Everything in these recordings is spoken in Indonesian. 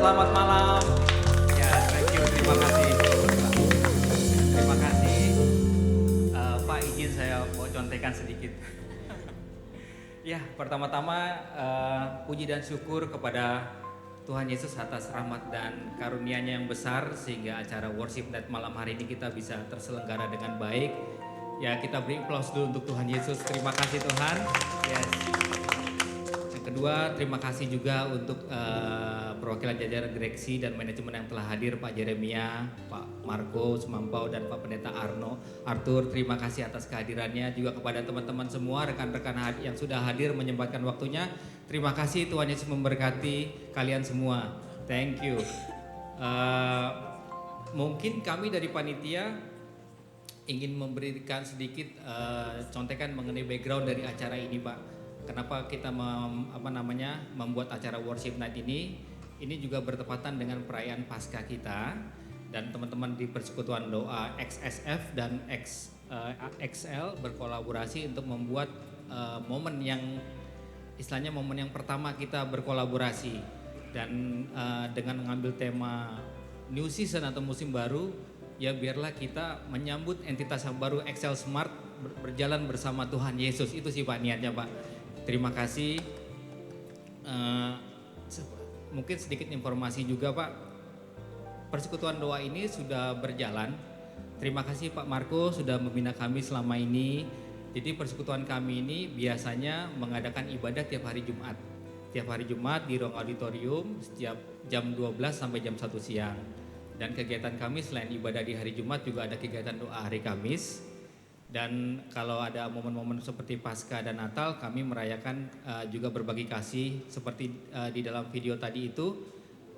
selamat malam. Ya, thank you, terima kasih. Terima kasih. Pak, izin saya mau contekan sedikit. Ya, pertama-tama puji dan syukur kepada Tuhan Yesus atas rahmat dan karunia-Nya yang besar sehingga acara worship night malam hari ini kita bisa terselenggara dengan baik. Ya, kita beri aplaus dulu untuk Tuhan Yesus. Terima kasih Tuhan. Yes. Yang kedua, terima kasih juga untuk perwakilan jajaran direksi dan manajemen yang telah hadir, Pak Jeremia, Pak Marco Sumampau, dan Pak Pendeta Arthur. Terima kasih atas kehadirannya. Juga kepada teman-teman semua, rekan-rekan yang sudah hadir menyempatkan waktunya. Terima kasih, Tuhan Yesus memberkati kalian semua. Thank you. Mungkin kami dari panitia ingin memberikan sedikit contekan mengenai background dari acara ini, Pak. Kenapa kita membuat acara worship night ini? Ini juga bertepatan dengan perayaan Paskah kita, dan teman-teman di Persekutuan Doa XSF dan XL berkolaborasi untuk membuat momen yang istilahnya momen yang pertama kita berkolaborasi, dan dengan mengambil tema New Season atau musim baru, ya biarlah kita menyambut entitas yang baru XL Smart berjalan bersama Tuhan Yesus. Itu sih Pak niatnya, Pak. Terima kasih. Mungkin sedikit informasi juga, Pak. Persekutuan Doa ini sudah berjalan. Terima kasih Pak Marco sudah membina kami selama ini. Jadi persekutuan kami ini biasanya mengadakan ibadah tiap hari Jumat. Tiap hari Jumat di ruang auditorium setiap jam 12 sampai jam 1 siang. Dan kegiatan kami selain ibadah di hari Jumat juga ada kegiatan doa hari Kamis. Dan kalau ada momen-momen seperti Paskah dan Natal, kami merayakan juga berbagi kasih seperti di dalam video tadi itu.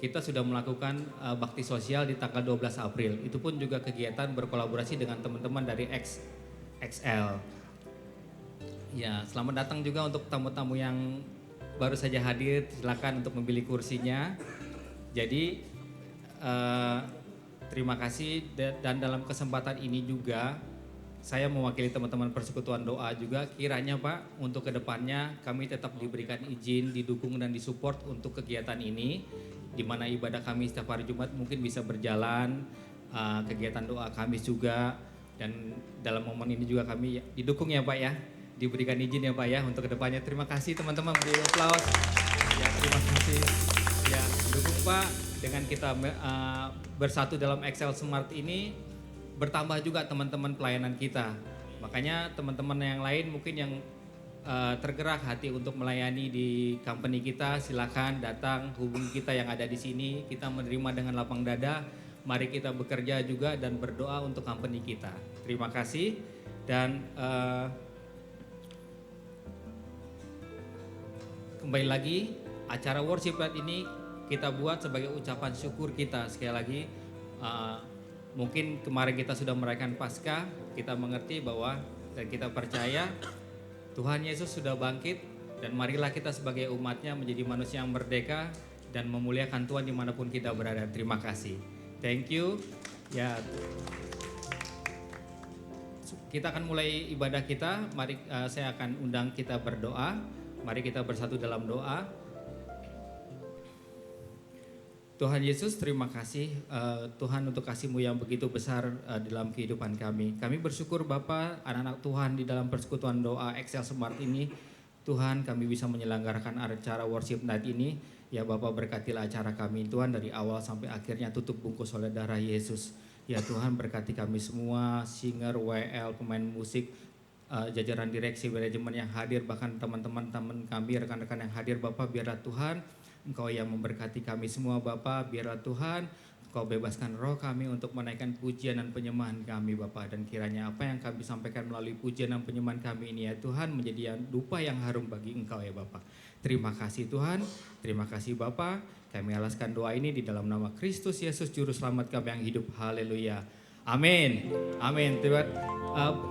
Kita sudah melakukan bakti sosial di tanggal 12 April. Itu pun juga kegiatan berkolaborasi dengan teman-teman dari XL. Ya, selamat datang juga untuk tamu-tamu yang baru saja hadir. Silakan untuk memilih kursinya. Jadi terima kasih, dan dalam kesempatan ini juga saya mewakili teman-teman Persekutuan Doa juga, kiranya Pak untuk kedepannya kami tetap diberikan izin, didukung dan disupport untuk kegiatan ini, di mana ibadah kami setiap hari Jumat mungkin bisa berjalan, kegiatan doa kami juga, dan dalam momen ini juga kami didukung ya Pak ya, diberikan izin ya Pak ya untuk kedepannya. Terima kasih teman-teman, beri aplaus. Ya, terima kasih. Ya, dukung Pak dengan kita bersatu dalam XL Smart ini. Bertambah juga teman-teman pelayanan kita. Makanya teman-teman yang lain mungkin yang tergerak hati untuk melayani di company kita, silakan datang hubungi kita yang ada di sini. Kita menerima dengan lapang dada. Mari kita bekerja juga dan berdoa untuk company kita. Terima kasih. Dan kembali lagi, acara worship night ini kita buat sebagai ucapan syukur kita sekali lagi. Mungkin kemarin kita sudah merayakan Paskah, kita mengerti bahwa dan kita percaya Tuhan Yesus sudah bangkit, dan marilah kita sebagai umatnya menjadi manusia yang merdeka dan memuliakan Tuhan dimanapun kita berada. Terima kasih. Thank you. Ya, kita akan mulai ibadah kita. Mari saya akan undang kita berdoa. Mari kita bersatu dalam doa. Tuhan Yesus, terima kasih Tuhan untuk kasih-Mu yang begitu besar dalam kehidupan kami. Kami bersyukur Bapa, anak-anak Tuhan di dalam Persekutuan Doa XL Smart ini, Tuhan kami bisa menyelenggarakan acara worship night ini. Ya Bapa, berkatilah acara kami Tuhan dari awal sampai akhirnya tutup bungkus oleh darah Yesus. Ya Tuhan, berkati kami semua, singer, WL, pemain musik, jajaran direksi, manajemen yang hadir, bahkan teman-teman kami, rekan-rekan yang hadir. Bapa, biarlah Tuhan Engkau yang memberkati kami semua Bapa, biarlah Tuhan Engkau bebaskan roh kami untuk menaikkan pujian dan penyembahan kami Bapa, dan kiranya apa yang kami sampaikan melalui pujian dan penyembahan kami ini ya Tuhan menjadi dupa yang harum bagi Engkau ya Bapa. Terima kasih Tuhan, terima kasih Bapa. Kami alaskan doa ini di dalam nama Kristus Yesus Juru Selamat kami yang hidup. Haleluya. Amin. Amin.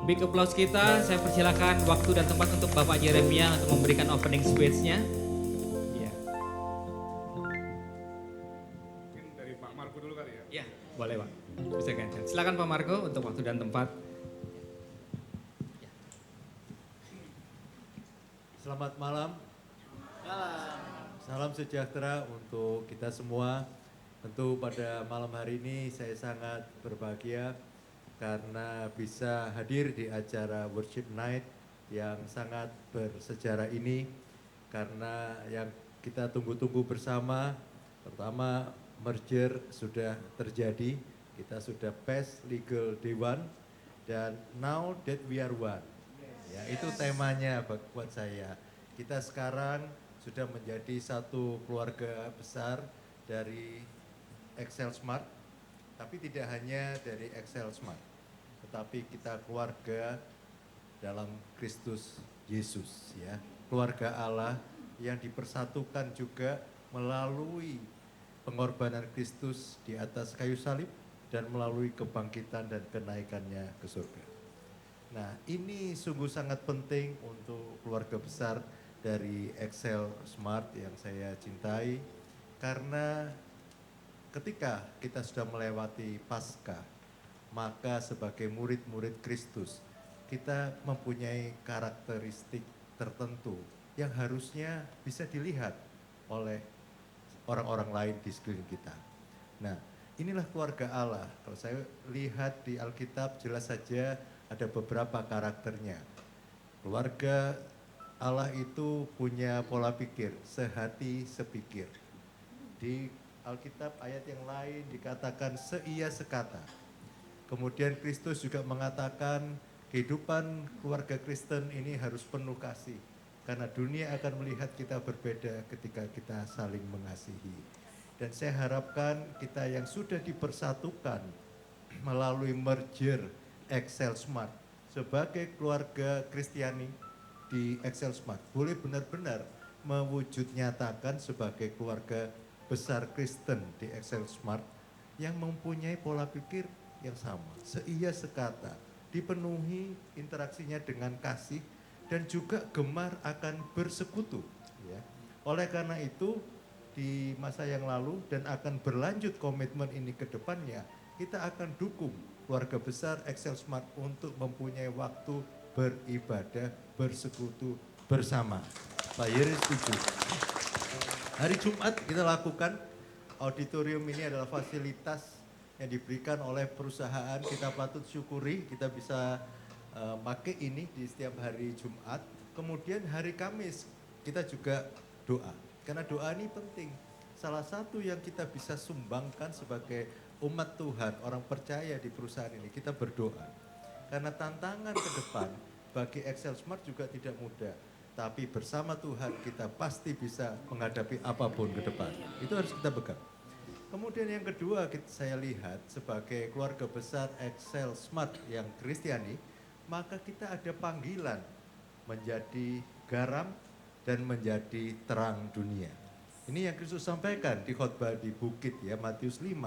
Big applause kita. Saya persilakan waktu dan tempat untuk Bapak Jeremia untuk memberikan opening speech-nya. Ya, boleh Pak. Bisa kan? Silakan Pak Marco untuk waktu dan tempat. Selamat malam. Salam sejahtera untuk kita semua. Tentu pada malam hari ini saya sangat berbahagia karena bisa hadir di acara Worship Night yang sangat bersejarah ini, karena yang kita tunggu-tunggu bersama, pertama merger sudah terjadi, kita sudah pass legal day one, dan now that we are one. Ya, itu temanya buat saya. Kita sekarang sudah menjadi satu keluarga besar dari Excel Smart, tapi tidak hanya dari Excel Smart, tetapi kita keluarga dalam Kristus Yesus, ya. Keluarga Allah yang dipersatukan juga melalui pengorbanan Kristus di atas kayu salib dan melalui kebangkitan dan kenaikannya ke surga. Nah, ini sungguh sangat penting untuk keluarga besar dari Excel Smart yang saya cintai, karena ketika kita sudah melewati Paskah, maka sebagai murid-murid Kristus, kita mempunyai karakteristik tertentu yang harusnya bisa dilihat oleh orang-orang lain di sekeliling kita. Nah, inilah keluarga Allah. Kalau saya lihat di Alkitab jelas saja ada beberapa karakternya. Keluarga Allah itu punya pola pikir, sehati sepikir. Di Alkitab ayat yang lain dikatakan seia sekata. Kemudian Kristus juga mengatakan kehidupan keluarga Kristen ini harus penuh kasih. Karena dunia akan melihat kita berbeda ketika kita saling mengasihi. Dan saya harapkan kita yang sudah dipersatukan melalui merger Excel Smart sebagai keluarga Kristiani di Excel Smart boleh benar-benar mewujud nyatakan sebagai keluarga besar Kristen di Excel Smart yang mempunyai pola pikir yang sama, seia sekata, dipenuhi interaksinya dengan kasih dan juga gemar akan bersekutu, ya. Oleh karena itu di masa yang lalu dan akan berlanjut komitmen ini ke depannya, kita akan dukung keluarga besar Excel Smart untuk mempunyai waktu beribadah, bersekutu bersama. Pak Yeri setuju. Hari Jumat kita lakukan, auditorium ini adalah fasilitas yang diberikan oleh perusahaan, kita patut syukuri kita bisa pakai ini di setiap hari Jumat. Kemudian hari Kamis kita juga doa, karena doa ini penting. Salah satu yang kita bisa sumbangkan sebagai umat Tuhan, orang percaya di perusahaan ini, kita berdoa. Karena tantangan ke depan bagi Excel Smart juga tidak mudah. Tapi bersama Tuhan kita pasti bisa menghadapi apapun ke depan. Itu harus kita pegang. Kemudian yang kedua saya lihat sebagai keluarga besar Excel Smart yang Kristiani, maka kita ada panggilan menjadi garam dan menjadi terang dunia. Ini yang Kristus sampaikan di khotbah di bukit, ya, Matius 5.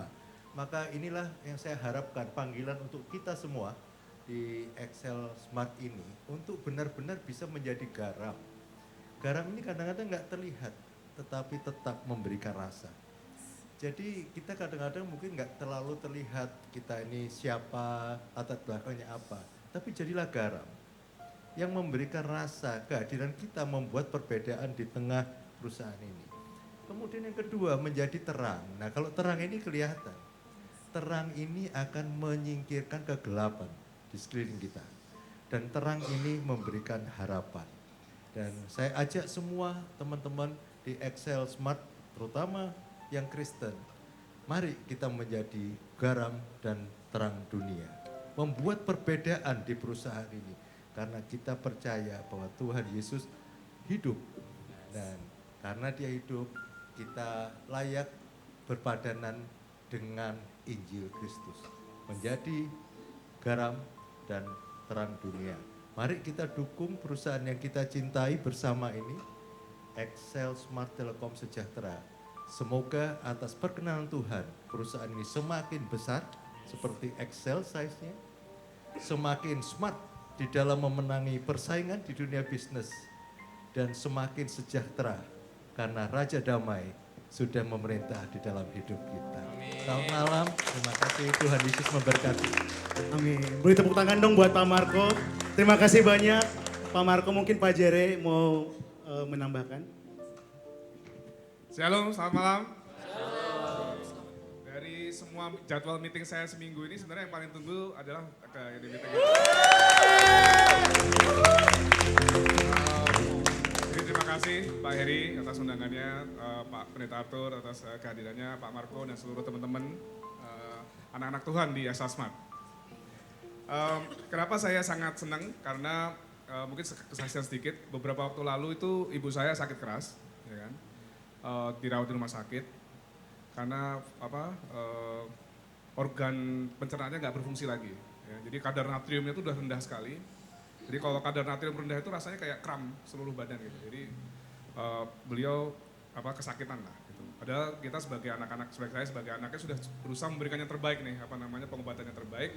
Maka inilah yang saya harapkan, panggilan untuk kita semua di Excel Smart ini untuk benar-benar bisa menjadi garam. Garam ini kadang-kadang nggak terlihat, tetapi tetap memberikan rasa. Jadi kita kadang-kadang mungkin nggak terlalu terlihat kita ini siapa, latar belakangnya apa, tapi jadilah garam yang memberikan rasa. Kehadiran kita membuat perbedaan di tengah perusahaan ini. Kemudian yang kedua menjadi terang. Nah, kalau terang ini kelihatan, terang ini akan menyingkirkan kegelapan di sekeliling kita. Dan terang ini memberikan harapan. Dan saya ajak semua teman-teman di Excel Smart, terutama yang Kristen, mari kita menjadi garam dan terang dunia. Membuat perbedaan di perusahaan ini. Karena kita percaya bahwa Tuhan Yesus hidup. Dan karena dia hidup, kita layak berpadanan dengan Injil Kristus, menjadi garam dan terang dunia. Mari kita dukung perusahaan yang kita cintai bersama ini, Excel Smart Telekom Sejahtera. Semoga atas perkenanan Tuhan, perusahaan ini semakin besar seperti Excel size-nya, semakin smart di dalam memenangi persaingan di dunia bisnis, dan semakin sejahtera karena Raja Damai sudah memerintah di dalam hidup kita. Selamat malam, terima kasih, Tuhan Yesus memberkati. Amin. Beri tepuk tangan dong buat Pak Marco. Terima kasih banyak. Pak Marco, mungkin Pak Jere mau menambahkan. Shalom, selamat malam. semua jadwal meeting saya seminggu ini sebenarnya yang paling tunggu adalah di meeting itu. Jadi terima kasih Pak Heri atas undangannya, Pak Pendeta Arthur atas kehadirannya, Pak Marco dan seluruh teman-teman anak-anak Tuhan di Excel Smart. Kenapa saya sangat senang? Karena mungkin kesaksian sedikit, beberapa waktu lalu itu ibu saya sakit keras, ya kan? Dirawat di rumah sakit karena organ pencernaannya nggak berfungsi lagi. Ya. Jadi kadar natriumnya itu udah rendah sekali. Jadi kalau kadar natrium rendah itu rasanya kayak kram seluruh badan gitu. Jadi beliau kesakitan lah. Gitu. Padahal kita sebagai anak-anak, saya sebagai anaknya sudah berusaha memberikan yang terbaik nih, pengobatan yang terbaik.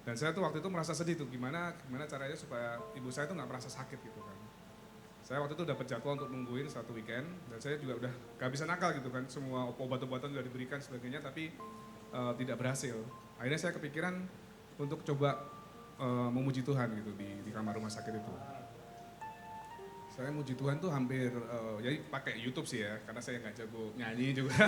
Dan saya tuh waktu itu merasa sedih tuh, gimana caranya supaya ibu saya tuh nggak merasa sakit gitu kan. Saya waktu itu dapat jadwal untuk nungguin satu weekend, dan saya juga udah gak bisa nakal gitu kan, semua obat-obatan sudah diberikan sebagainya, tapi tidak berhasil. Akhirnya saya kepikiran untuk coba memuji Tuhan gitu di kamar rumah sakit itu. Saya muji Tuhan tuh hampir, jadi pakai YouTube sih ya, karena saya nggak jago nyanyi juga,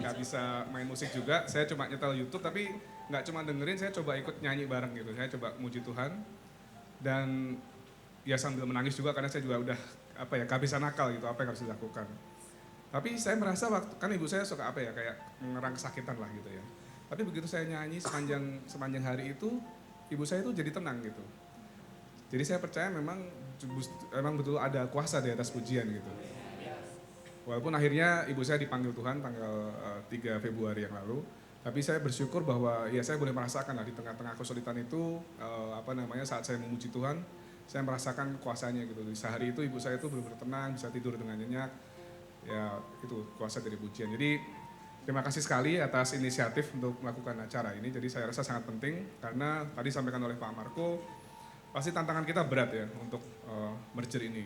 nggak bisa main musik juga. Saya cuma nyetel YouTube, tapi nggak cuma dengerin, saya coba ikut nyanyi bareng gitu. Saya coba muji Tuhan, dan ya sambil menangis juga karena saya juga udah kehabisan akal gitu, apa yang harus dilakukan. Tapi saya merasa kan ibu saya suka kayak ngerang kesakitan lah gitu ya. Tapi begitu saya nyanyi sepanjang hari itu, ibu saya itu jadi tenang gitu. Jadi saya percaya memang betul ada kuasa di atas pujian gitu. Walaupun akhirnya ibu saya dipanggil Tuhan tanggal 3 Februari yang lalu, tapi saya bersyukur bahwa ya saya boleh merasakan lah di tengah-tengah kesulitan itu, saat saya memuji Tuhan, saya merasakan kuasanya gitu. Di sehari itu ibu saya itu benar-benar tenang, bisa tidur dengan nyenyak. Ya itu kuasa dari pujian. Jadi terima kasih sekali atas inisiatif untuk melakukan acara ini. Jadi saya rasa sangat penting karena tadi disampaikan oleh Pak Marco, pasti tantangan kita berat ya untuk merger ini.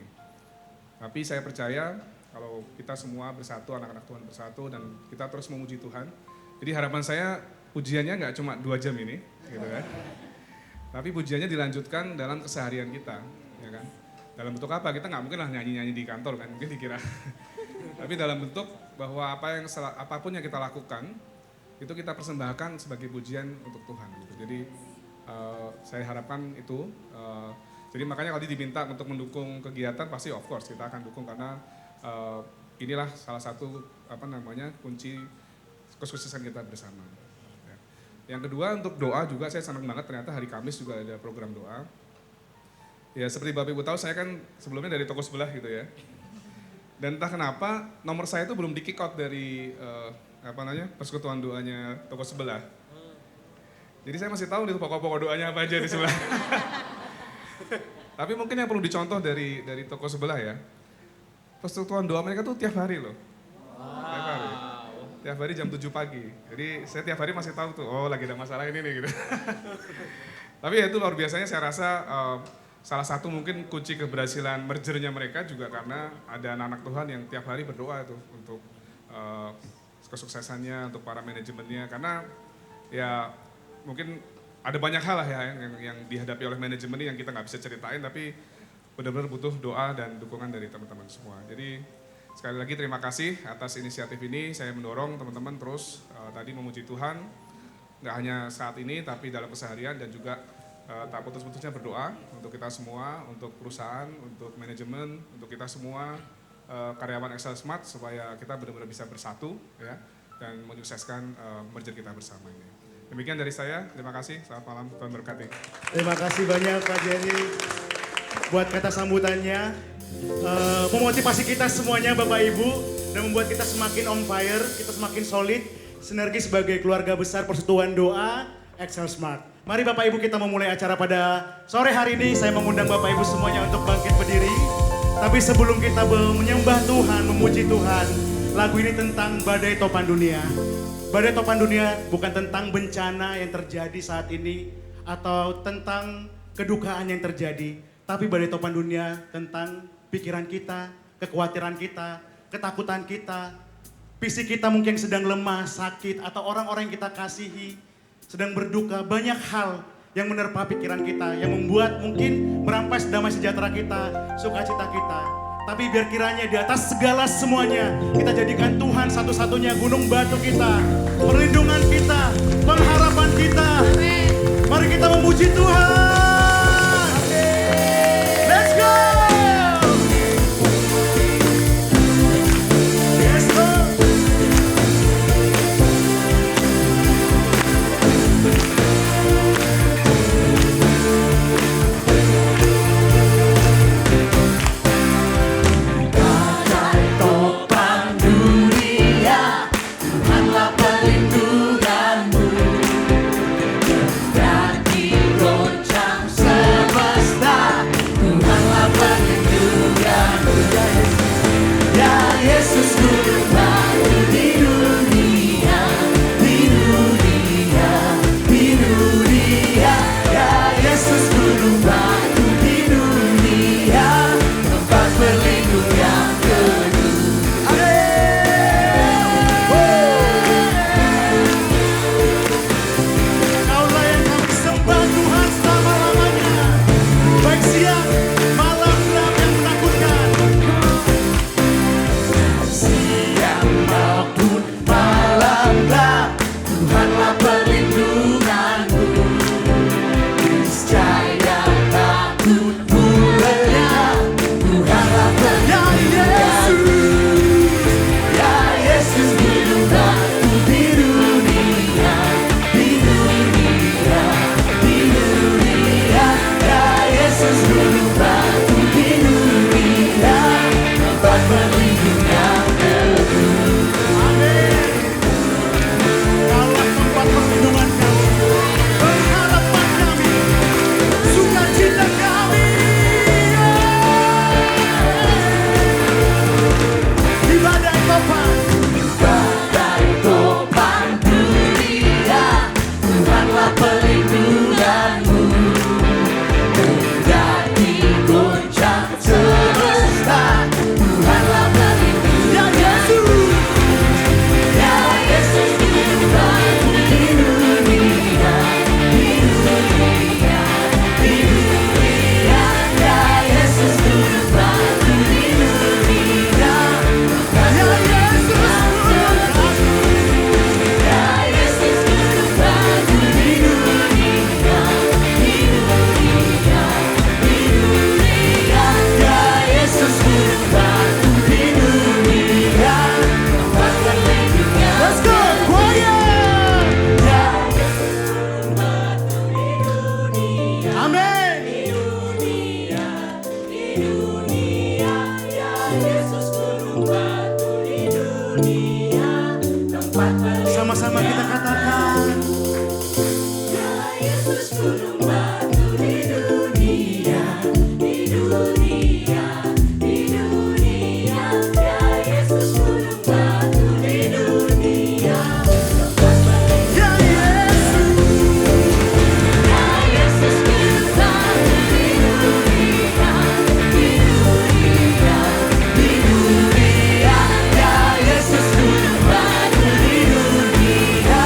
Tapi saya percaya kalau kita semua bersatu, anak-anak Tuhan bersatu dan kita terus memuji Tuhan. Jadi harapan saya pujiannya nggak cuma 2 jam ini, gitu kan. Tapi pujiannya dilanjutkan dalam keseharian kita, ya kan. Dalam bentuk apa? Kita nggak mungkin lah nyanyi-nyanyi di kantor kan, mungkin dikira. Tapi dalam bentuk bahwa apapun yang kita lakukan, itu kita persembahkan sebagai pujian untuk Tuhan. Gitu. Jadi saya harapkan itu. Jadi makanya kalau diminta untuk mendukung kegiatan, pasti of course kita akan dukung karena inilah salah satu kunci kesuksesan kita bersama. Ya. Yang kedua untuk doa juga saya senang banget, ternyata hari Kamis juga ada program doa. Ya seperti Bapak Ibu tahu saya kan sebelumnya dari toko sebelah gitu ya. Dan entah kenapa nomor saya itu belum di kick out dari persekutuan doanya toko sebelah. Jadi saya masih tahu nih pokok-pokok doanya apa aja di sebelah. Tapi mungkin yang perlu dicontoh dari toko sebelah ya. Persekutuan doa mereka tuh tiap hari loh. Tiap hari. Tiap hari jam 7 pagi. Jadi saya tiap hari masih tahu tuh, oh lagi ada masalah ini nih gitu. Tapi ya itu luar biasanya saya rasa salah satu mungkin kunci keberhasilan mergernya mereka juga karena ada anak-anak Tuhan yang tiap hari berdoa tuh untuk kesuksesannya, untuk para manajemennya. Karena ya mungkin ada banyak hal lah ya yang dihadapi oleh manajemen ini yang kita nggak bisa ceritain, tapi benar-benar butuh doa dan dukungan dari teman-teman semua. Jadi sekali lagi terima kasih atas inisiatif ini. Saya mendorong teman-teman terus tadi memuji Tuhan, nggak hanya saat ini tapi dalam keseharian dan juga tak putus-putusnya berdoa untuk kita semua, untuk perusahaan, untuk manajemen, untuk kita semua karyawan Excel Smart supaya kita benar-benar bisa bersatu ya dan menyukseskan merger kita bersama ini. Demikian dari saya, terima kasih, selamat malam, Tuhan berkati. Terima kasih banyak Pak Jerry buat kata sambutannya, memotivasi kita semuanya Bapak Ibu dan membuat kita semakin on fire, kita semakin solid, sinergi sebagai keluarga besar Persekutuan Doa Excel Smart. Mari Bapak Ibu kita memulai acara pada sore hari ini. Saya mengundang Bapak Ibu semuanya untuk bangkit berdiri. Tapi sebelum kita menyembah Tuhan, memuji Tuhan, lagu ini tentang badai topan dunia. Badai topan dunia bukan tentang bencana yang terjadi saat ini atau tentang kedukaan yang terjadi, tapi badai topan dunia tentang pikiran kita, kekhawatiran kita, ketakutan kita, fisik kita mungkin sedang lemah, sakit, atau orang-orang yang kita kasihi sedang berduka. Banyak hal yang menerpa pikiran kita, yang membuat mungkin merampas damai sejahtera kita, sukacita kita. Tapi biar kiranya di atas segala semuanya kita jadikan Tuhan satu-satunya gunung batu kita, perlindungan kita, pengharapan kita. Mari kita memuji Tuhan. Let's go. Yes, Lord. Sama-sama kita katakan, Ya Yesus gunung batu di dunia, di dunia, di dunia. Ya Yesus gunung batu di dunia, tempat berlindung. ya Yesus. Ya Yesus gunung batu di dunia, di dunia, di dunia. Ya Yesus gunung batu di dunia,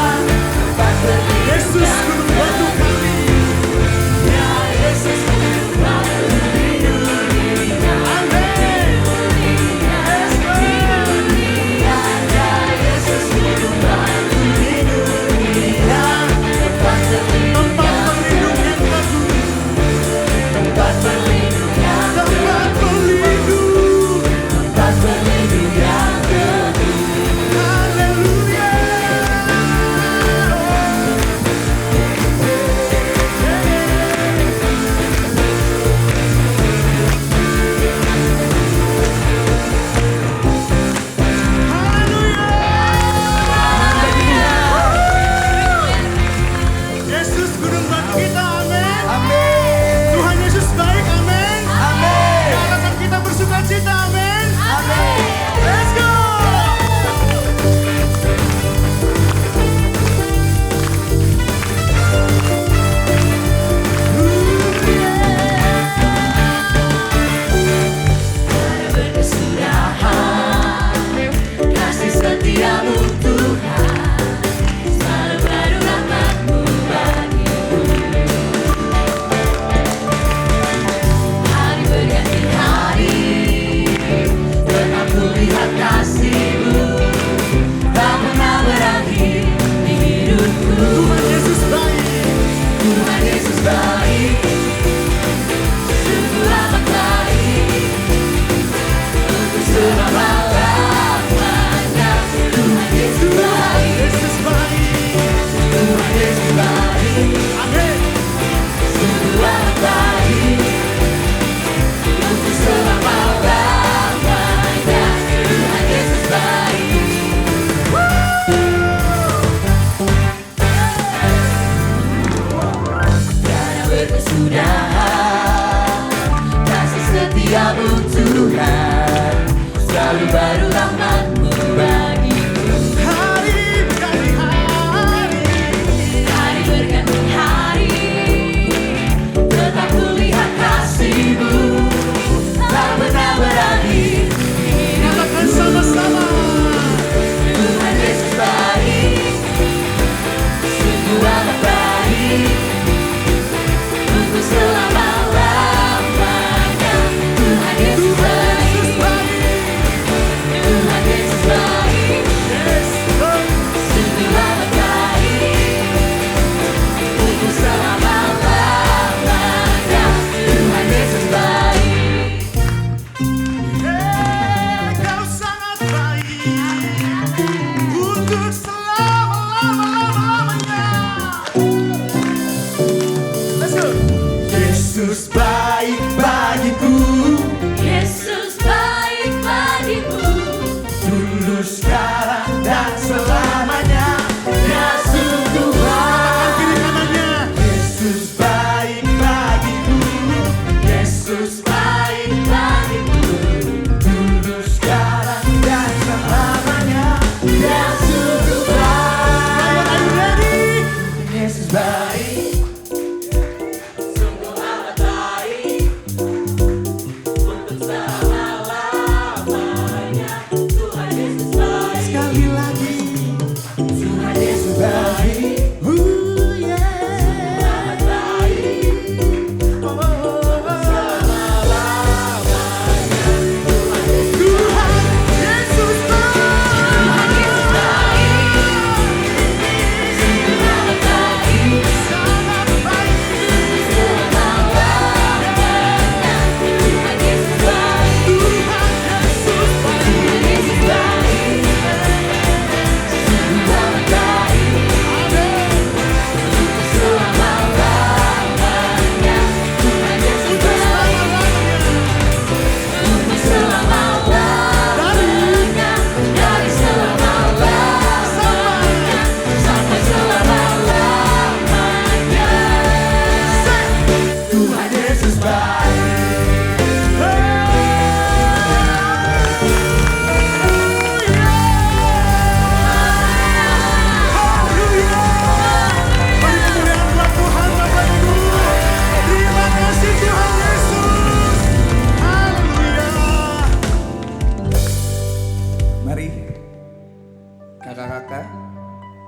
kakak-kakak,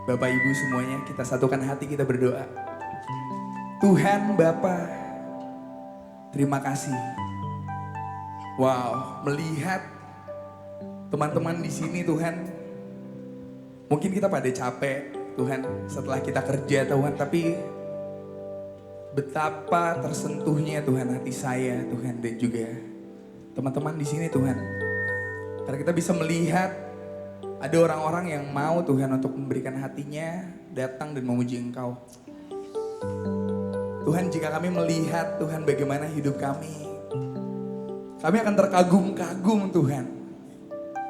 bapak ibu semuanya, kita satukan hati, kita berdoa. Tuhan Bapa, terima kasih. Wow, melihat teman-teman di sini Tuhan, mungkin kita pada capek Tuhan setelah kita kerja Tuhan, tapi betapa tersentuhnya Tuhan hati saya Tuhan dan juga teman-teman di sini Tuhan. Karena kita bisa melihat ada orang-orang yang mau Tuhan untuk memberikan hatinya datang dan memuji Engkau. Tuhan, jika kami melihat Tuhan bagaimana hidup kami akan terkagum-kagum Tuhan.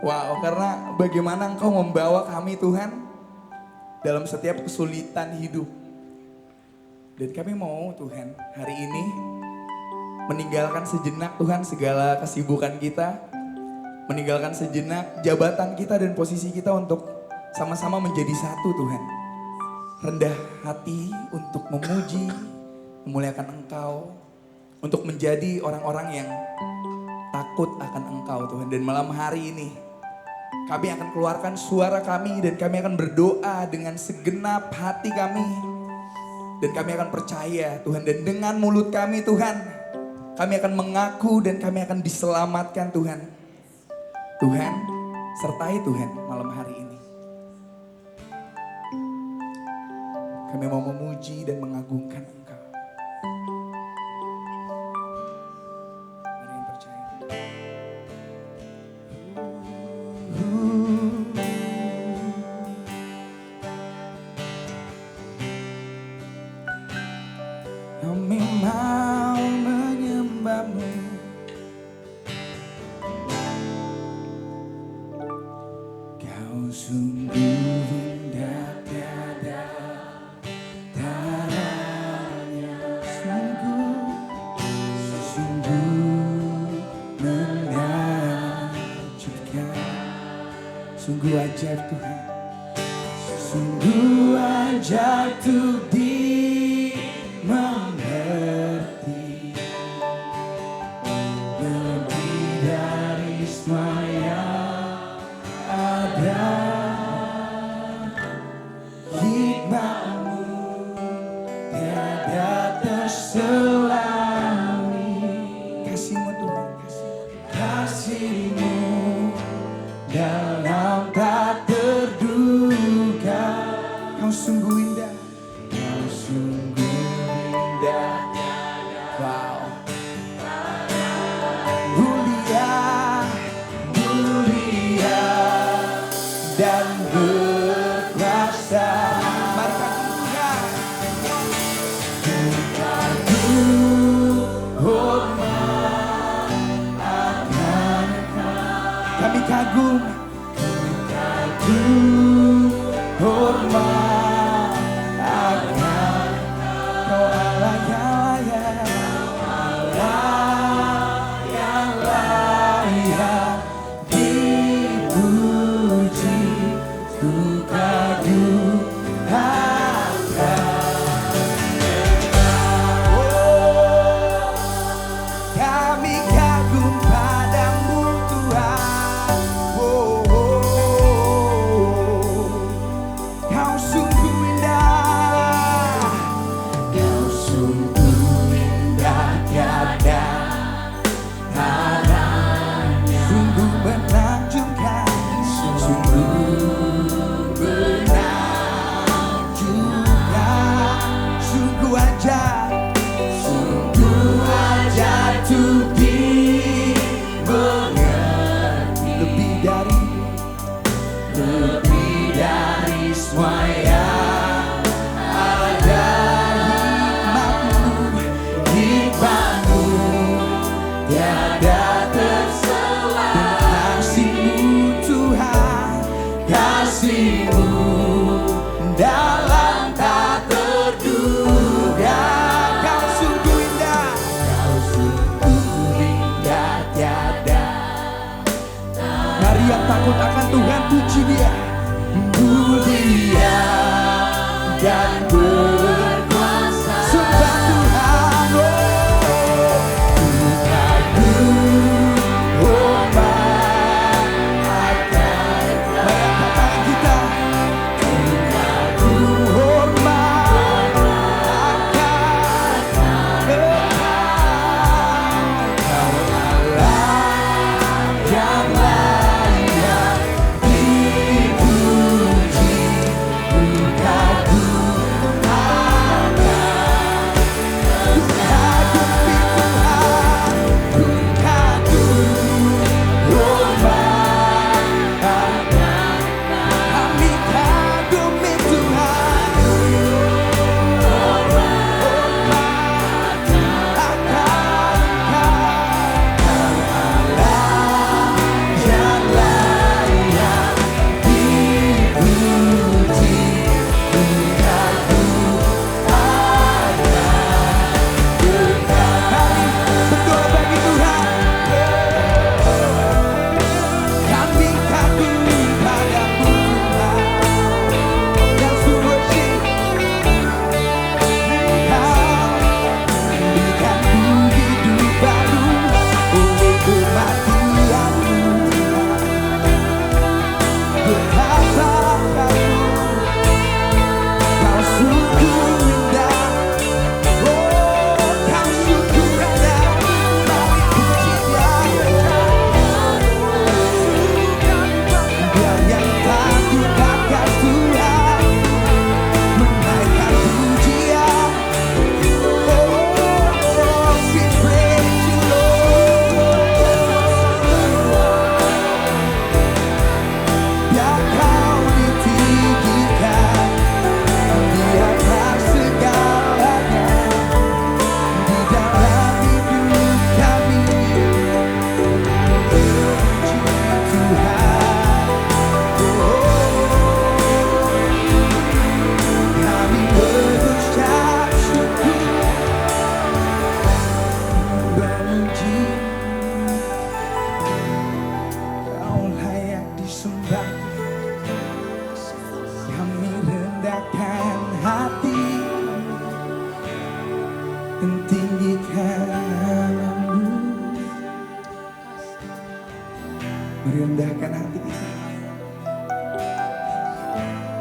Wow, karena bagaimana Engkau membawa kami Tuhan dalam setiap kesulitan hidup. Dan kami mau Tuhan hari ini meninggalkan sejenak Tuhan segala kesibukan kita, meninggalkan sejenak jabatan kita dan posisi kita untuk sama-sama menjadi satu Tuhan. Rendah hati untuk memuji, memuliakan Engkau, untuk menjadi orang-orang yang takut akan Engkau Tuhan. Dan malam hari ini kami akan keluarkan suara kami dan kami akan berdoa dengan segenap hati kami. Dan kami akan percaya Tuhan, dan dengan mulut kami Tuhan, kami akan mengaku dan kami akan diselamatkan Tuhan. Tuhan, sertai Tuhan malam hari ini. Kami mau memuji dan mengagungkan Engkau. Mari yang percaya. Kami mau menyembah-Mu. Kau sungguh indah, tiada taranya. Sungguh menakjubkan. Sungguh ajaib Tuhan. Sungguh ajaib tuh dimengerti. Lebih dari semua yang ada. Hikmat-Mu tiada terselami. Kasih-Mu Tuhan, kasih-Mu dalam tak terduga. Kau sungguh indah, Kau sungguh indah. Wow. Mulia dan berkuasa. Mari kagum hormat akan Engkau. Kami kagum hormat akan Kau, Allah yang layak dipuji. Ku kagum kami kagum padamu Tuhan. Kau sungguh indah. Kau sungguh indah, tiada taranya. Sungguh menakjubkan. Sungguh menakjubkan. Sungguh ajaib. Sungguh ajaib tuh dimengerti. Lebih dari semua yang ada. Hikmat-Mu tiada terselami. Kasih-Mu Tuhan, kasih-Mu dalam tak terduga. Kau sungguh indah, tiada. Mari yang takut akan Tuhan, puji Dia. Mulia dan berkuasa. Sembah Tuhan, hormat akan. Mari angkat tangan kita.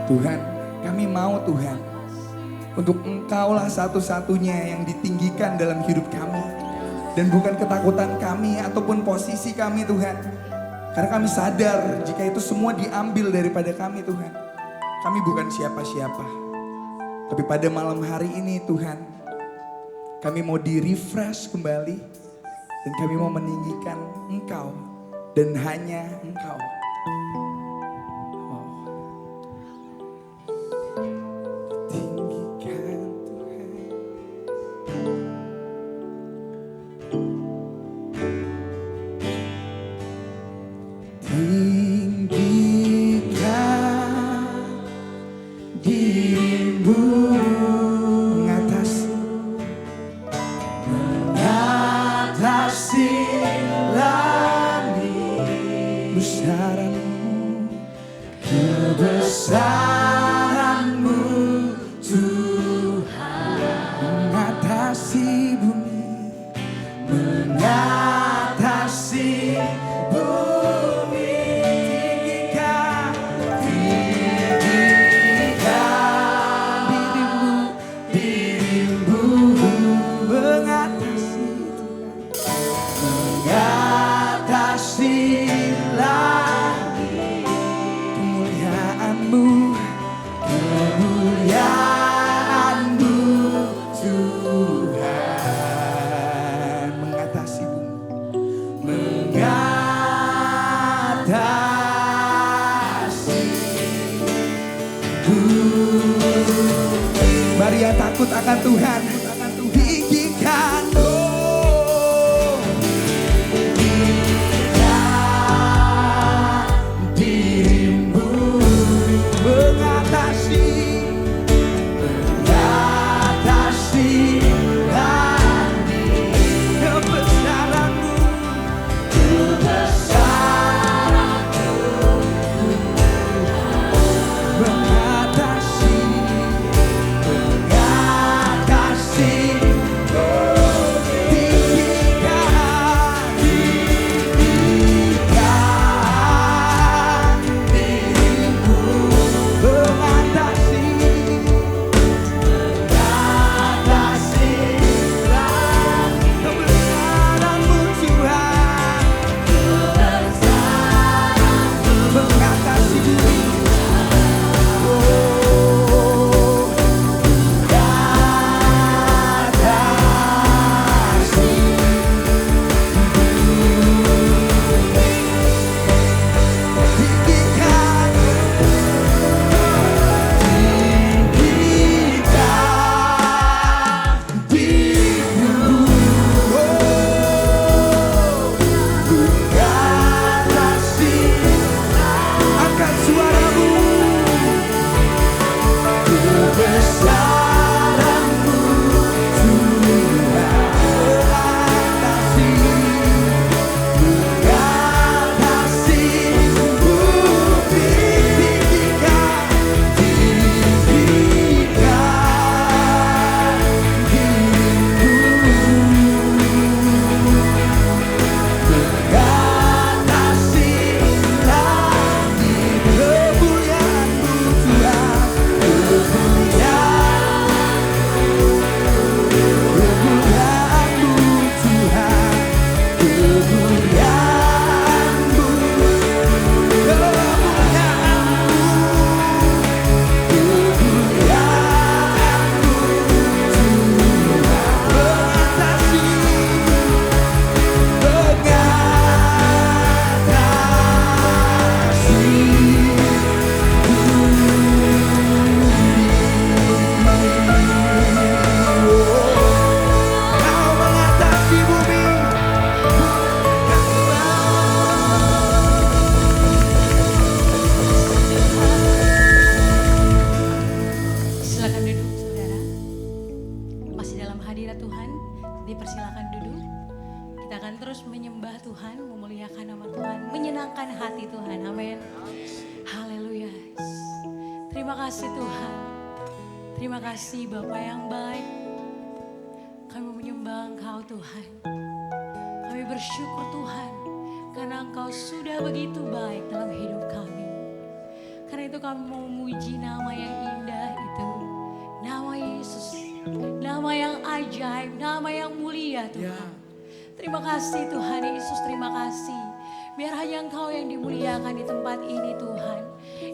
Tuhan, kami mau Tuhan, untuk Engkaulah satu-satunya yang ditinggikan dalam hidup kami. Dan bukan ketakutan kami ataupun posisi kami Tuhan. Karena kami sadar jika itu semua diambil daripada kami Tuhan. Kami bukan siapa-siapa. Tapi pada malam hari ini Tuhan, kami mau di-refresh kembali. Dan kami mau meninggikan Engkau dan hanya Engkau. Oh. Tinggikan Tuhan. Tinggikan dirimu mengatasi langit besaranmu, kebesaranmu Tuhan, mengatasi bumi, mengatasi bumi. Tinggikan dirimu mengatasi langit, kemuliaanmu Tuhan, mengatasi bumi, mengatasi bumi. Mari yang takut akan Tuhan, tinggikan dirimu mengatasi langit, kebesaranmu mengatasi Terima kasih Tuhan. Terima kasih Bapa yang baik. Kami menyembah Engkau Tuhan. Kami bersyukur Tuhan karena Engkau sudah begitu baik dalam hidup kami. Karena itu itu kami mau memuji nama yang indah itu. Nama Yesus, nama yang ajaib, nama yang mulia Tuhan. Terima kasih Tuhan Yesus, terima kasih. Biar hanya Engkau yang dimuliakan di tempat ini Tuhan.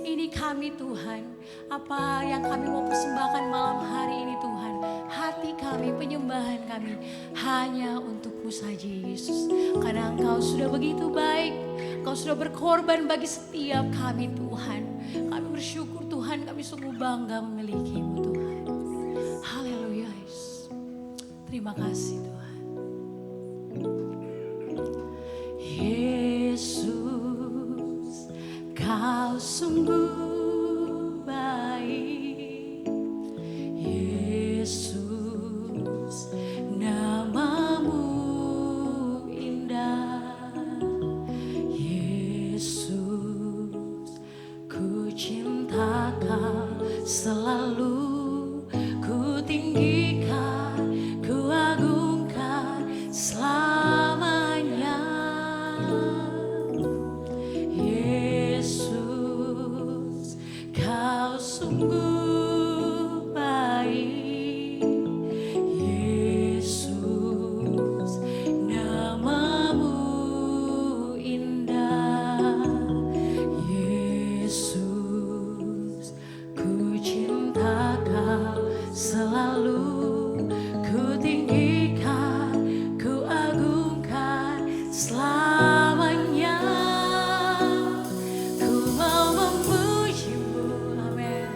Ini kami Tuhan, apa yang kami mau persembahkan malam hari ini Tuhan. Hati kami, penyembahan kami hanya untuk-Mu saja Yesus. Karena Engkau sudah begitu baik, Engkau sudah berkorban bagi setiap kami Tuhan. Kami bersyukur Tuhan, kami sungguh bangga memiliki-Mu Tuhan. Haleluya Yesus. Terima kasih Tuhan. Yesus, Kau sungguh baik. Yesus, nama-Mu indah. Yesus, ku cinta Kau selalu, ku tinggikan, ku agungkan selamanya. Yesus, Kau sungguh baik. Yesus, nama-Mu indah. Yesus, ku cinta Kau selalu, ku tinggikan, ku agungkan selamanya. Ku mau memuji-Mu, amin.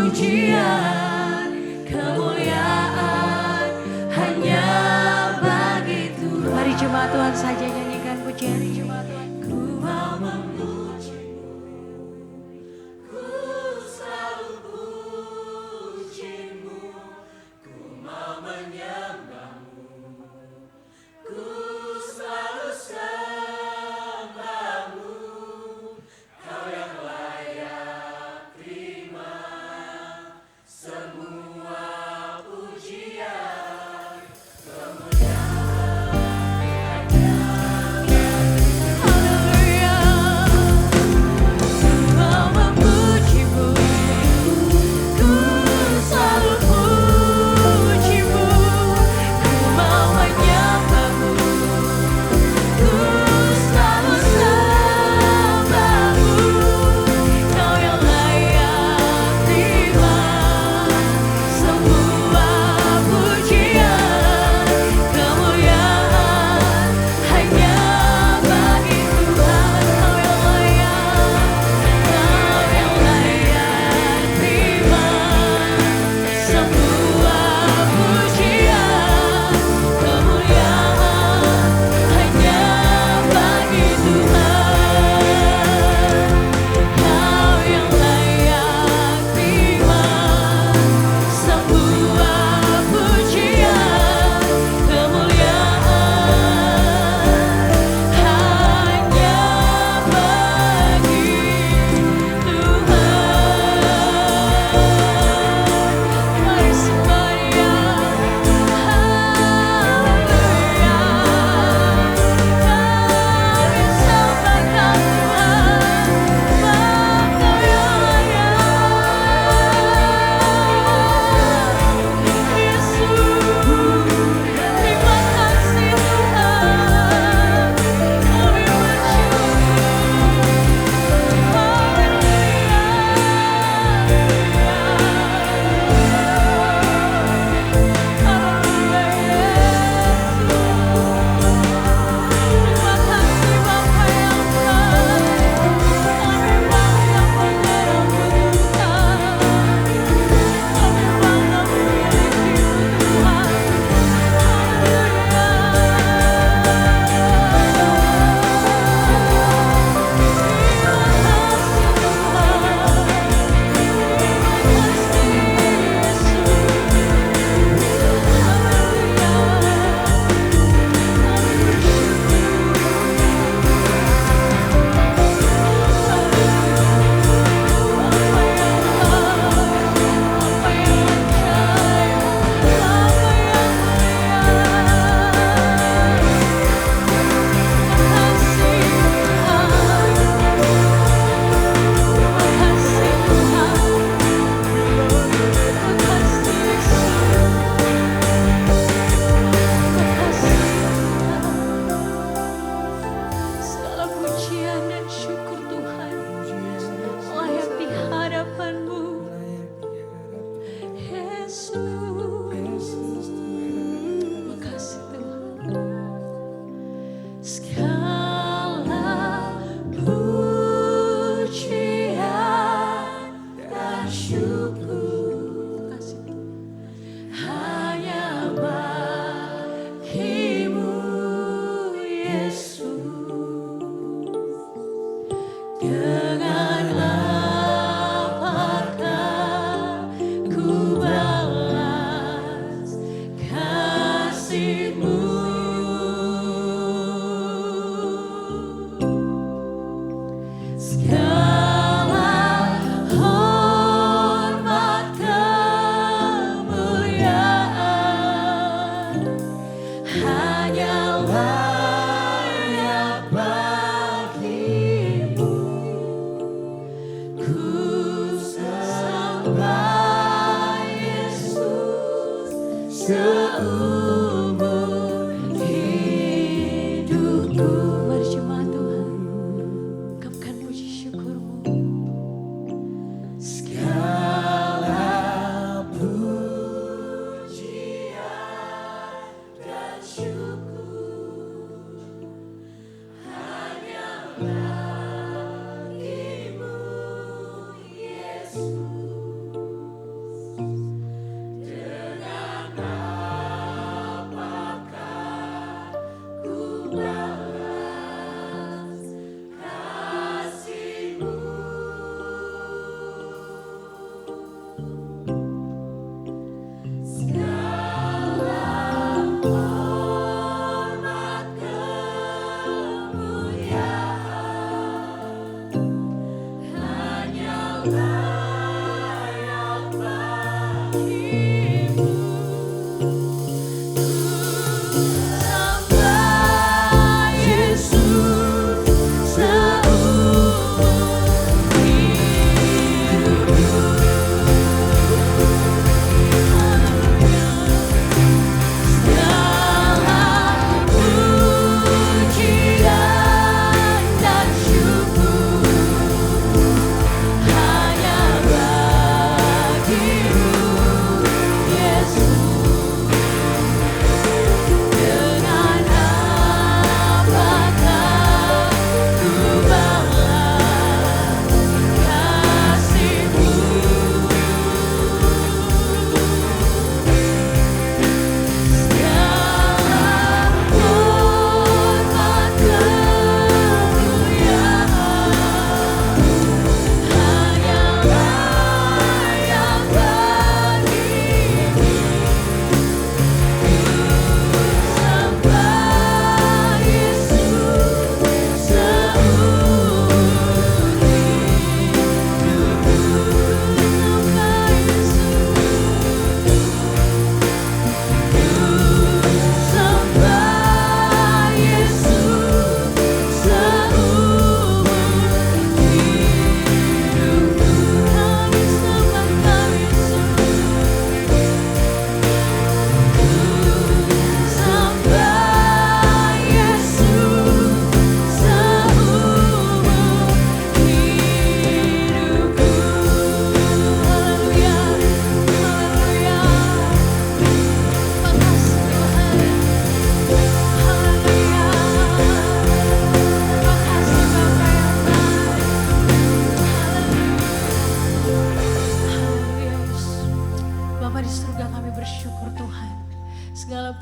pujian, kemuliaan hanya bagi Tuhan. Mari jemaat Tuhan saja nyanyikan pujian jemaat Tuhan. Ku mau memujimu, ku selalu pujimu, ku mau menyembahmu, ku selalu sembahmu, kau yang layak terima semua pujian,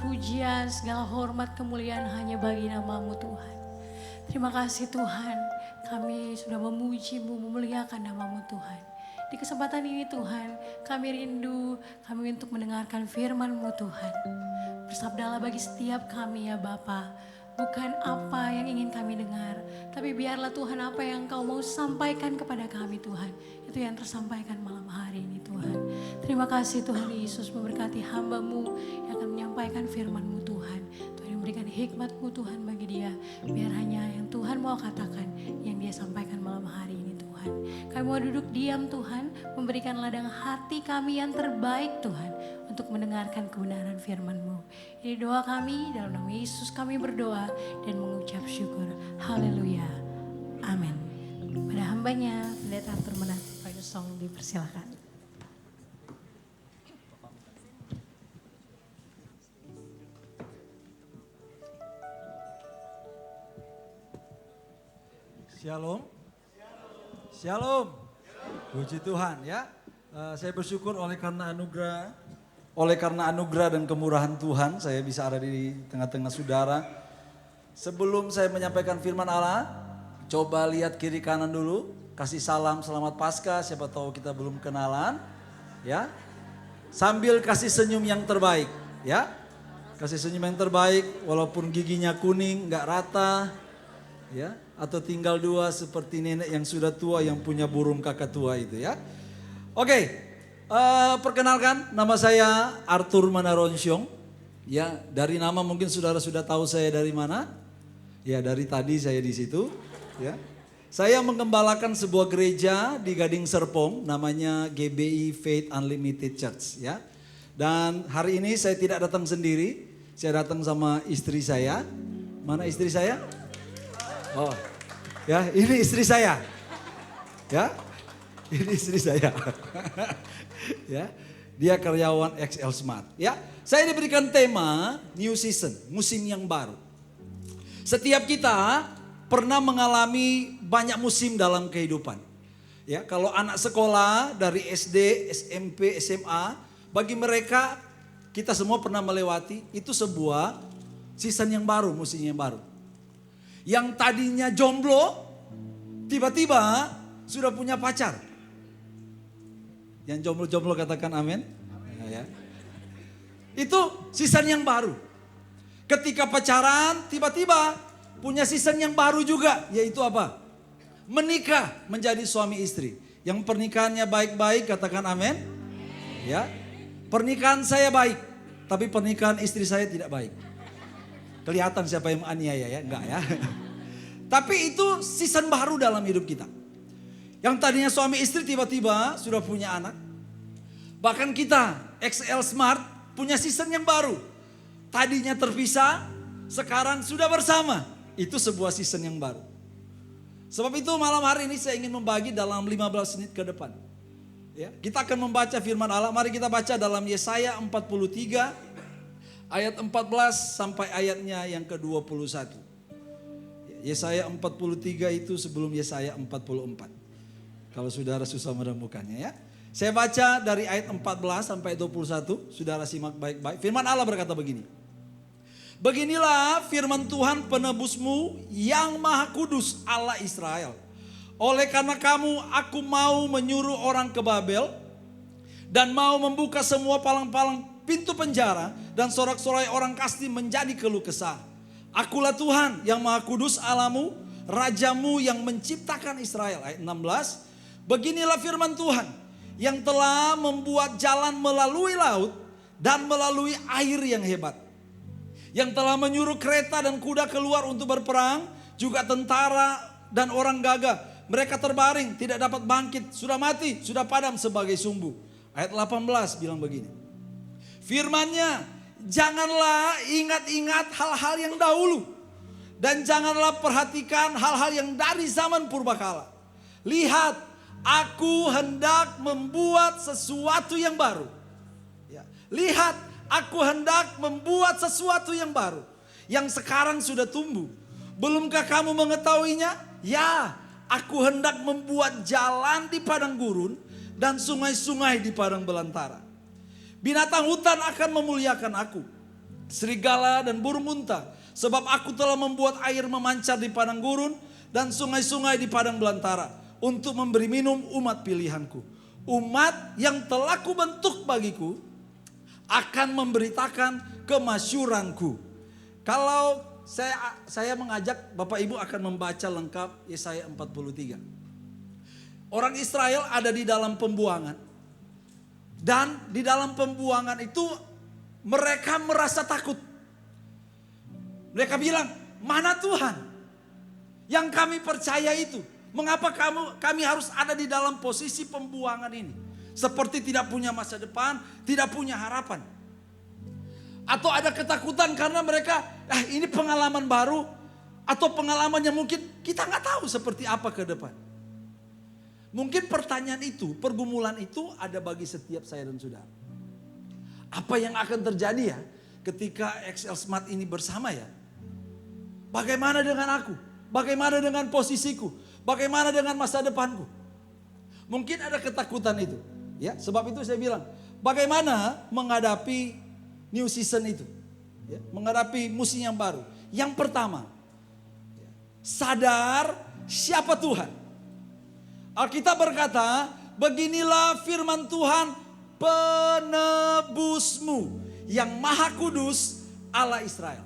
pujian, segala hormat, kemuliaan hanya bagi nama-Mu Tuhan. Terima kasih Tuhan, kami sudah memuji-Mu, memuliakan nama-Mu Tuhan. Di kesempatan ini Tuhan, kami rindu kami untuk mendengarkan firman-Mu Tuhan. Bersabdalah bagi setiap kami ya Bapa, bukan apa yang ingin kami dengar, tapi biarlah Tuhan apa yang Kau mau sampaikan kepada kami Tuhan, itu yang tersampaikan malam hari ini Tuhan. Terima kasih Tuhan Yesus, memberkati hamba-Mu yang akan menyampaikan firman-Mu Tuhan. Tuhan yang memberikan hikmat-Mu Tuhan bagi dia, biar hanya yang Tuhan mau katakan, yang dia sampaikan malam hari ini Tuhan. Kami mau duduk diam Tuhan, memberikan ladang hati kami yang terbaik Tuhan, untuk mendengarkan kebenaran firman-Mu. Ini doa kami, dalam nama Yesus kami berdoa dan mengucap syukur. Haleluya. Amin. Pada hambanya, Pendeta Arthur Menat, Pak Song dipersilakan. Shalom. Shalom. Puji Tuhan ya. Saya bersyukur oleh karena anugerah dan kemurahan Tuhan, saya bisa ada di tengah-tengah saudara. Sebelum saya menyampaikan firman Allah, coba lihat kiri kanan dulu, kasih salam selamat Paskah, siapa tahu kita belum kenalan, ya. Sambil kasih senyum yang terbaik, ya. Kasih senyum yang terbaik, walaupun giginya kuning, nggak rata, ya. Atau tinggal dua seperti nenek yang sudah tua yang punya burung kakak tua itu, ya. Oke. Perkenalkan, nama saya Arthur Manaronsyong. Ya, dari nama mungkin saudara sudah tahu saya dari mana. Ya, dari tadi saya di situ. Ya, saya mengembalakan sebuah gereja di Gading Serpong, namanya GBI Faith Unlimited Church. Ya, dan hari ini saya tidak datang sendiri, saya datang sama istri saya. Mana istri saya? Oh, ya, ini istri saya. Ya, ini istri saya. Ya, dia karyawan XL Smart. Ya, saya diberikan tema New Season, musim yang baru. Setiap kita pernah mengalami banyak musim dalam kehidupan. Ya, kalau anak sekolah dari SD, SMP, SMA, bagi mereka kita semua pernah melewati itu sebuah season yang baru, musim yang baru. Yang tadinya jomblo, tiba-tiba sudah punya pacar. Yang jomblo-jomblo katakan amin. Ya. Itu season yang baru. Ketika pacaran tiba-tiba punya season yang baru juga. Yaitu apa? Menikah menjadi suami istri. Yang pernikahannya baik-baik katakan amin. Ya. Pernikahan saya baik, tapi pernikahan istri saya tidak baik. Kelihatan siapa yang menganiaya ya, enggak ya. Tapi itu season baru dalam hidup kita. Yang tadinya suami istri tiba-tiba sudah punya anak. Bahkan kita, XL Smart, punya season yang baru. Tadinya terpisah, sekarang sudah bersama. Itu sebuah season yang baru. Sebab itu malam hari ini saya ingin membagi dalam 15 menit ke depan. Ya, kita akan membaca firman Allah. Mari kita baca dalam Yesaya 43 ayat 14 sampai ayatnya yang ke-21. Yesaya 43 itu sebelum Yesaya 44. Kalau saudara susah menemukannya ya. Saya baca dari ayat 14 sampai 21. Saudara simak baik-baik. Firman Allah berkata begini. Beginilah firman Tuhan penebusmu yang maha kudus Allah Israel. Oleh karena kamu, aku mau menyuruh orang ke Babel dan mau membuka semua palang-palang pintu penjara dan sorak-sorai orang Kasdi menjadi keluh kesah. Akulah Tuhan yang maha kudus Allahmu, Rajamu yang menciptakan Israel. Ayat 16, beginilah firman Tuhan yang telah membuat jalan melalui laut dan melalui air yang hebat. Yang telah menyuruh kereta dan kuda keluar untuk berperang, juga tentara dan orang gagah. Mereka terbaring, tidak dapat bangkit, sudah mati, sudah padam sebagai sumbu. Ayat 18 bilang begini. Firman-Nya, janganlah ingat-ingat hal-hal yang dahulu. Dan janganlah perhatikan hal-hal yang dari zaman purbakala. Lihat, aku hendak membuat sesuatu yang baru. Ya. Lihat, aku hendak membuat sesuatu yang baru. Yang sekarang sudah tumbuh. Belumkah kamu mengetahuinya? Ya, aku hendak membuat jalan di padang gurun dan sungai-sungai di padang belantara. Binatang hutan akan memuliakan aku, serigala dan burung unta. Sebab aku telah membuat air memancar di padang gurun dan sungai-sungai di padang belantara. Untuk memberi minum umat pilihanku. Umat yang telah kubentuk bagiku akan memberitakan kemasyuranku. Kalau saya mengajak Bapak Ibu akan membaca lengkap Yesaya 43. Orang Israel ada di dalam pembuangan. Dan di dalam pembuangan itu mereka merasa takut. Mereka bilang, mana Tuhan yang kami percaya itu? Mengapa kami harus ada di dalam posisi pembuangan ini? Seperti tidak punya masa depan, tidak punya harapan. Atau ada ketakutan karena mereka, ini pengalaman baru. Atau pengalaman yang mungkin kita nggak tahu seperti apa ke depan. Mungkin pertanyaan itu, pergumulan itu ada bagi setiap saya dan saudara. Apa yang akan terjadi ya ketika XL Smart ini bersama ya? Bagaimana dengan aku? Bagaimana dengan posisiku? Bagaimana dengan masa depanku? Mungkin ada ketakutan itu. Ya, sebab itu saya bilang, bagaimana menghadapi new season itu, ya, menghadapi musim yang baru. Yang pertama, sadar siapa Tuhan. Alkitab berkata, beginilah firman Tuhan penebusmu yang maha kudus Allah Israel.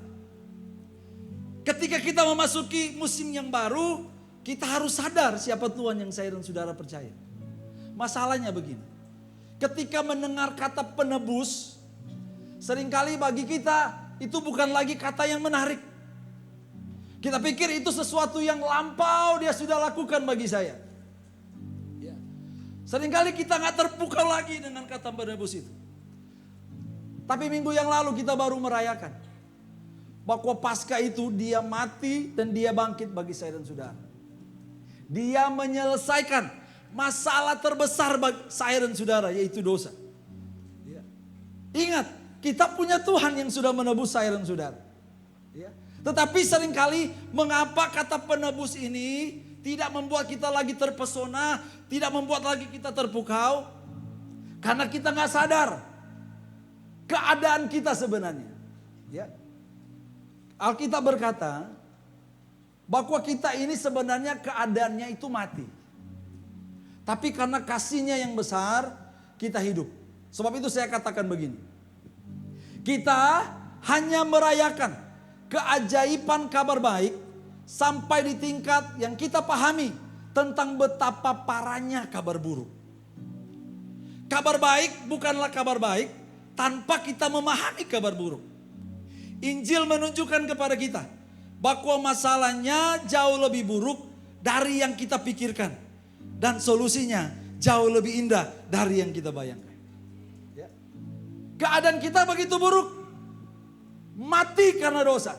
Ketika kita memasuki musim yang baru, kita harus sadar siapa Tuhan yang saya dan saudara percaya. Masalahnya begini, ketika mendengar kata penebus, seringkali bagi kita itu bukan lagi kata yang menarik. Kita pikir itu sesuatu yang lampau dia sudah lakukan bagi saya. Ya. Seringkali kita gak terpukau lagi dengan kata penebus itu. Tapi minggu yang lalu kita baru merayakan bahwa Paskah itu dia mati dan dia bangkit bagi saya dan saudara. Dia menyelesaikan masalah terbesar bagi saya dan saudara, yaitu dosa. Ya. Ingat, kita punya Tuhan yang sudah menebus saya dan saudara. Ya. Tetapi seringkali mengapa kata penebus ini tidak membuat kita lagi terpesona, tidak membuat lagi kita terpukau? Karena kita nggak sadar keadaan kita sebenarnya. Ya. Alkitab berkata bahwa kita ini sebenarnya keadaannya itu mati. Tapi karena kasihnya yang besar, kita hidup. Sebab itu saya katakan begini. Kita hanya merayakan keajaiban kabar baik sampai di tingkat yang kita pahami tentang betapa parahnya kabar buruk. Kabar baik bukanlah kabar baik tanpa kita memahami kabar buruk. Injil menunjukkan kepada kita bahwa masalahnya jauh lebih buruk dari yang kita pikirkan. Dan solusinya jauh lebih indah dari yang kita bayangkan. Ya. Keadaan kita begitu buruk. Mati karena dosa.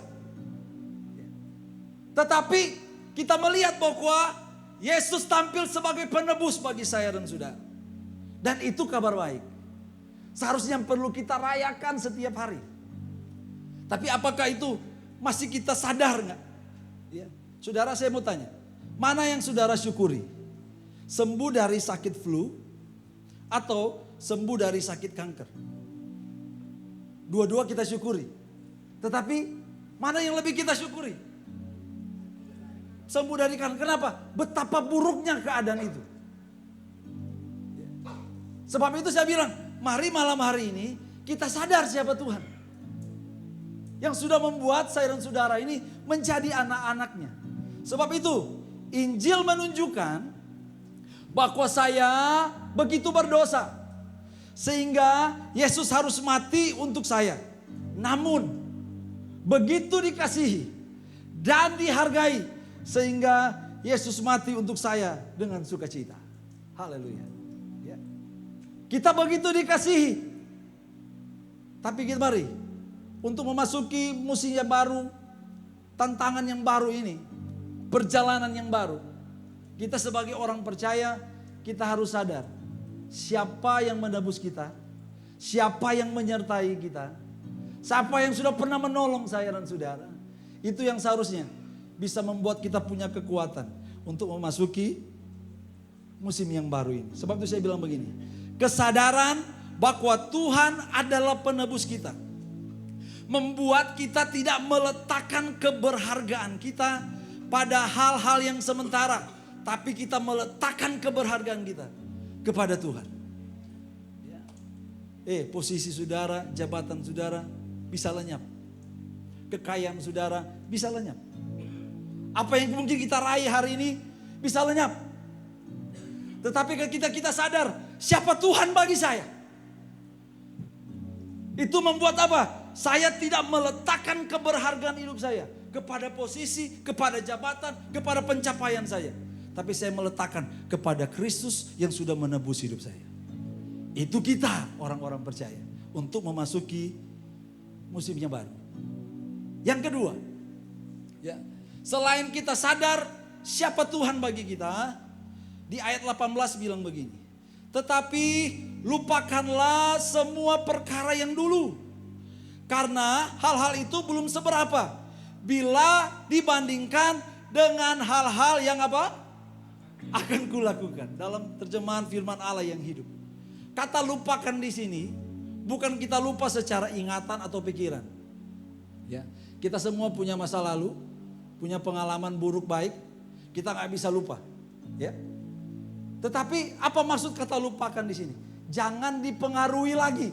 Tetapi kita melihat bahwa Yesus tampil sebagai penebus bagi saya dan saudara. Dan itu kabar baik. Seharusnya yang perlu kita rayakan setiap hari. Tapi apakah itu masih kita sadar nggak? Ya. Saudara, saya mau tanya. Mana yang saudara syukuri? Sembuh dari sakit flu atau sembuh dari sakit kanker? Dua-dua kita syukuri. Tetapi mana yang lebih kita syukuri? Sembuh dari kanker. Kenapa? Betapa buruknya keadaan itu. Sebab itu saya bilang, mari malam hari ini kita sadar siapa Tuhan. Yang sudah membuat saya dan saudara ini menjadi anak-anaknya. Sebab itu Injil menunjukkan bahwa saya begitu berdosa. Sehingga Yesus harus mati untuk saya. Namun begitu dikasihi dan dihargai. Sehingga Yesus mati untuk saya dengan sukacita. Haleluya. Ya. Kita begitu dikasihi. Tapi kita mari untuk memasuki musim yang baru, tantangan yang baru ini, perjalanan yang baru. Kita sebagai orang percaya, kita harus sadar siapa yang menebus kita, siapa yang menyertai kita, siapa yang sudah pernah menolong saya dan saudara. Itu yang seharusnya bisa membuat kita punya kekuatan untuk memasuki musim yang baru ini. Sebab itu saya bilang begini, kesadaran bahwa Tuhan adalah penebus kita membuat kita tidak meletakkan keberhargaan kita pada hal-hal yang sementara, tapi kita meletakkan keberhargaan kita kepada Tuhan. Posisi saudara, jabatan saudara bisa lenyap. Kekayaan saudara bisa lenyap. Apa yang mungkin kita raih hari ini bisa lenyap. Tetapi kita sadar siapa Tuhan bagi saya. Itu membuat apa? Saya tidak meletakkan keberhargaan hidup saya kepada posisi, kepada jabatan, kepada pencapaian saya. Tapi saya meletakkan kepada Kristus yang sudah menebus hidup saya. Itu kita orang-orang percaya untuk memasuki musim yang baru. Yang kedua, ya, selain kita sadar siapa Tuhan bagi kita, di ayat 18 bilang begini. Tetapi lupakanlah semua perkara yang dulu. Karena hal-hal itu belum seberapa bila dibandingkan dengan hal-hal yang apa? Akan kulakukan. Dalam terjemahan firman Allah yang hidup. Kata lupakan di sini bukan kita lupa secara ingatan atau pikiran. Ya, kita semua punya masa lalu, punya pengalaman buruk baik, kita nggak bisa lupa. Ya. Tetapi apa maksud kata lupakan di sini? Jangan dipengaruhi lagi.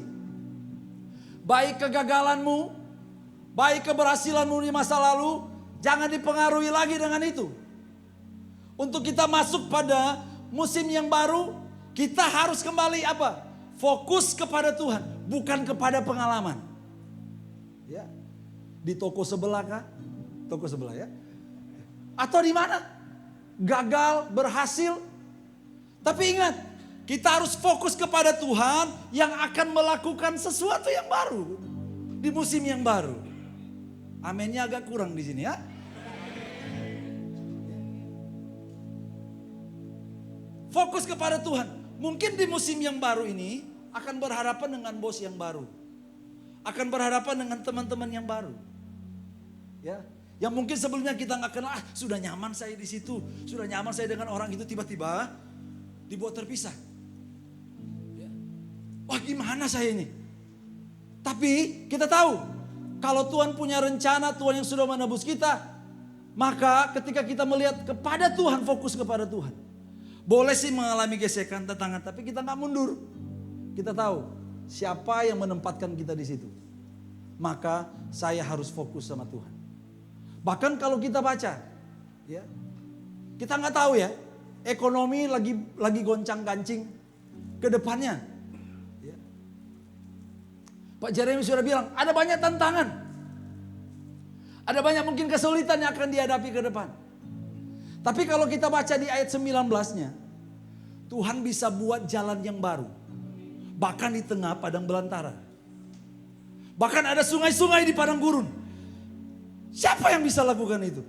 Baik kegagalanmu, baik keberhasilanmu di masa lalu, jangan dipengaruhi lagi dengan itu. Untuk kita masuk pada musim yang baru, kita harus kembali apa? Fokus kepada Tuhan, bukan kepada pengalaman. Ya. Di toko sebelah kah? Toko sebelah ya. Atau di mana? Gagal, berhasil. Tapi ingat, kita harus fokus kepada Tuhan yang akan melakukan sesuatu yang baru di musim yang baru. Aminnya agak kurang di sini ya. Fokus kepada Tuhan. Mungkin di musim yang baru ini akan berhadapan dengan bos yang baru. Akan berhadapan dengan teman-teman yang baru. Ya, yang mungkin sebelumnya kita nggak kenal, sudah nyaman saya di situ, sudah nyaman saya dengan orang itu, tiba-tiba dibuat terpisah. Ya. Wah, gimana saya ini? Tapi kita tahu kalau Tuhan punya rencana, Tuhan yang sudah menebus kita, maka ketika kita melihat kepada Tuhan, fokus kepada Tuhan, boleh sih mengalami gesekan, tantangan, tapi kita nggak mundur. Kita tahu siapa yang menempatkan kita di situ. Maka saya harus fokus sama Tuhan. Bahkan kalau kita baca, ya, kita nggak tahu ya, ekonomi lagi goncang-gancing ke depannya. Ya. Pak Jeremy sudah bilang, ada banyak tantangan. Ada banyak mungkin kesulitan yang akan dihadapi ke depan. Tapi kalau kita baca di ayat 19-nya, Tuhan bisa buat jalan yang baru. Bahkan di tengah padang belantara. Bahkan ada sungai-sungai di padang gurun. Siapa yang bisa lakukan itu?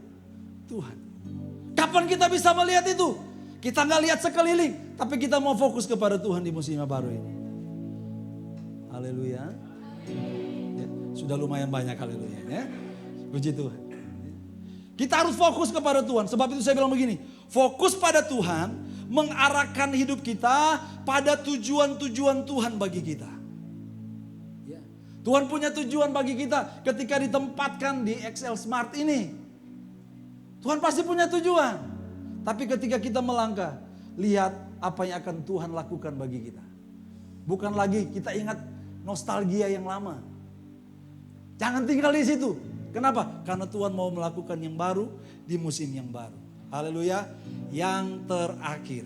Tuhan. Kapan kita bisa melihat itu? Kita nggak lihat sekeliling, tapi kita mau fokus kepada Tuhan di musim yang baru ini. Haleluya. Ya, sudah lumayan banyak haleluya ya. Puji Tuhan. Kita harus fokus kepada Tuhan. Sebab itu saya bilang begini, fokus pada Tuhan mengarahkan hidup kita pada tujuan-tujuan Tuhan bagi kita. Ya. Tuhan punya tujuan bagi kita ketika ditempatkan di Excel Smart ini. Tuhan pasti punya tujuan. Tapi ketika kita melangkah, lihat apa yang akan Tuhan lakukan bagi kita. Bukan lagi kita ingat nostalgia yang lama. Jangan tinggal di situ. Kenapa? Karena Tuhan mau melakukan yang baru di musim yang baru. Haleluya. Yang terakhir.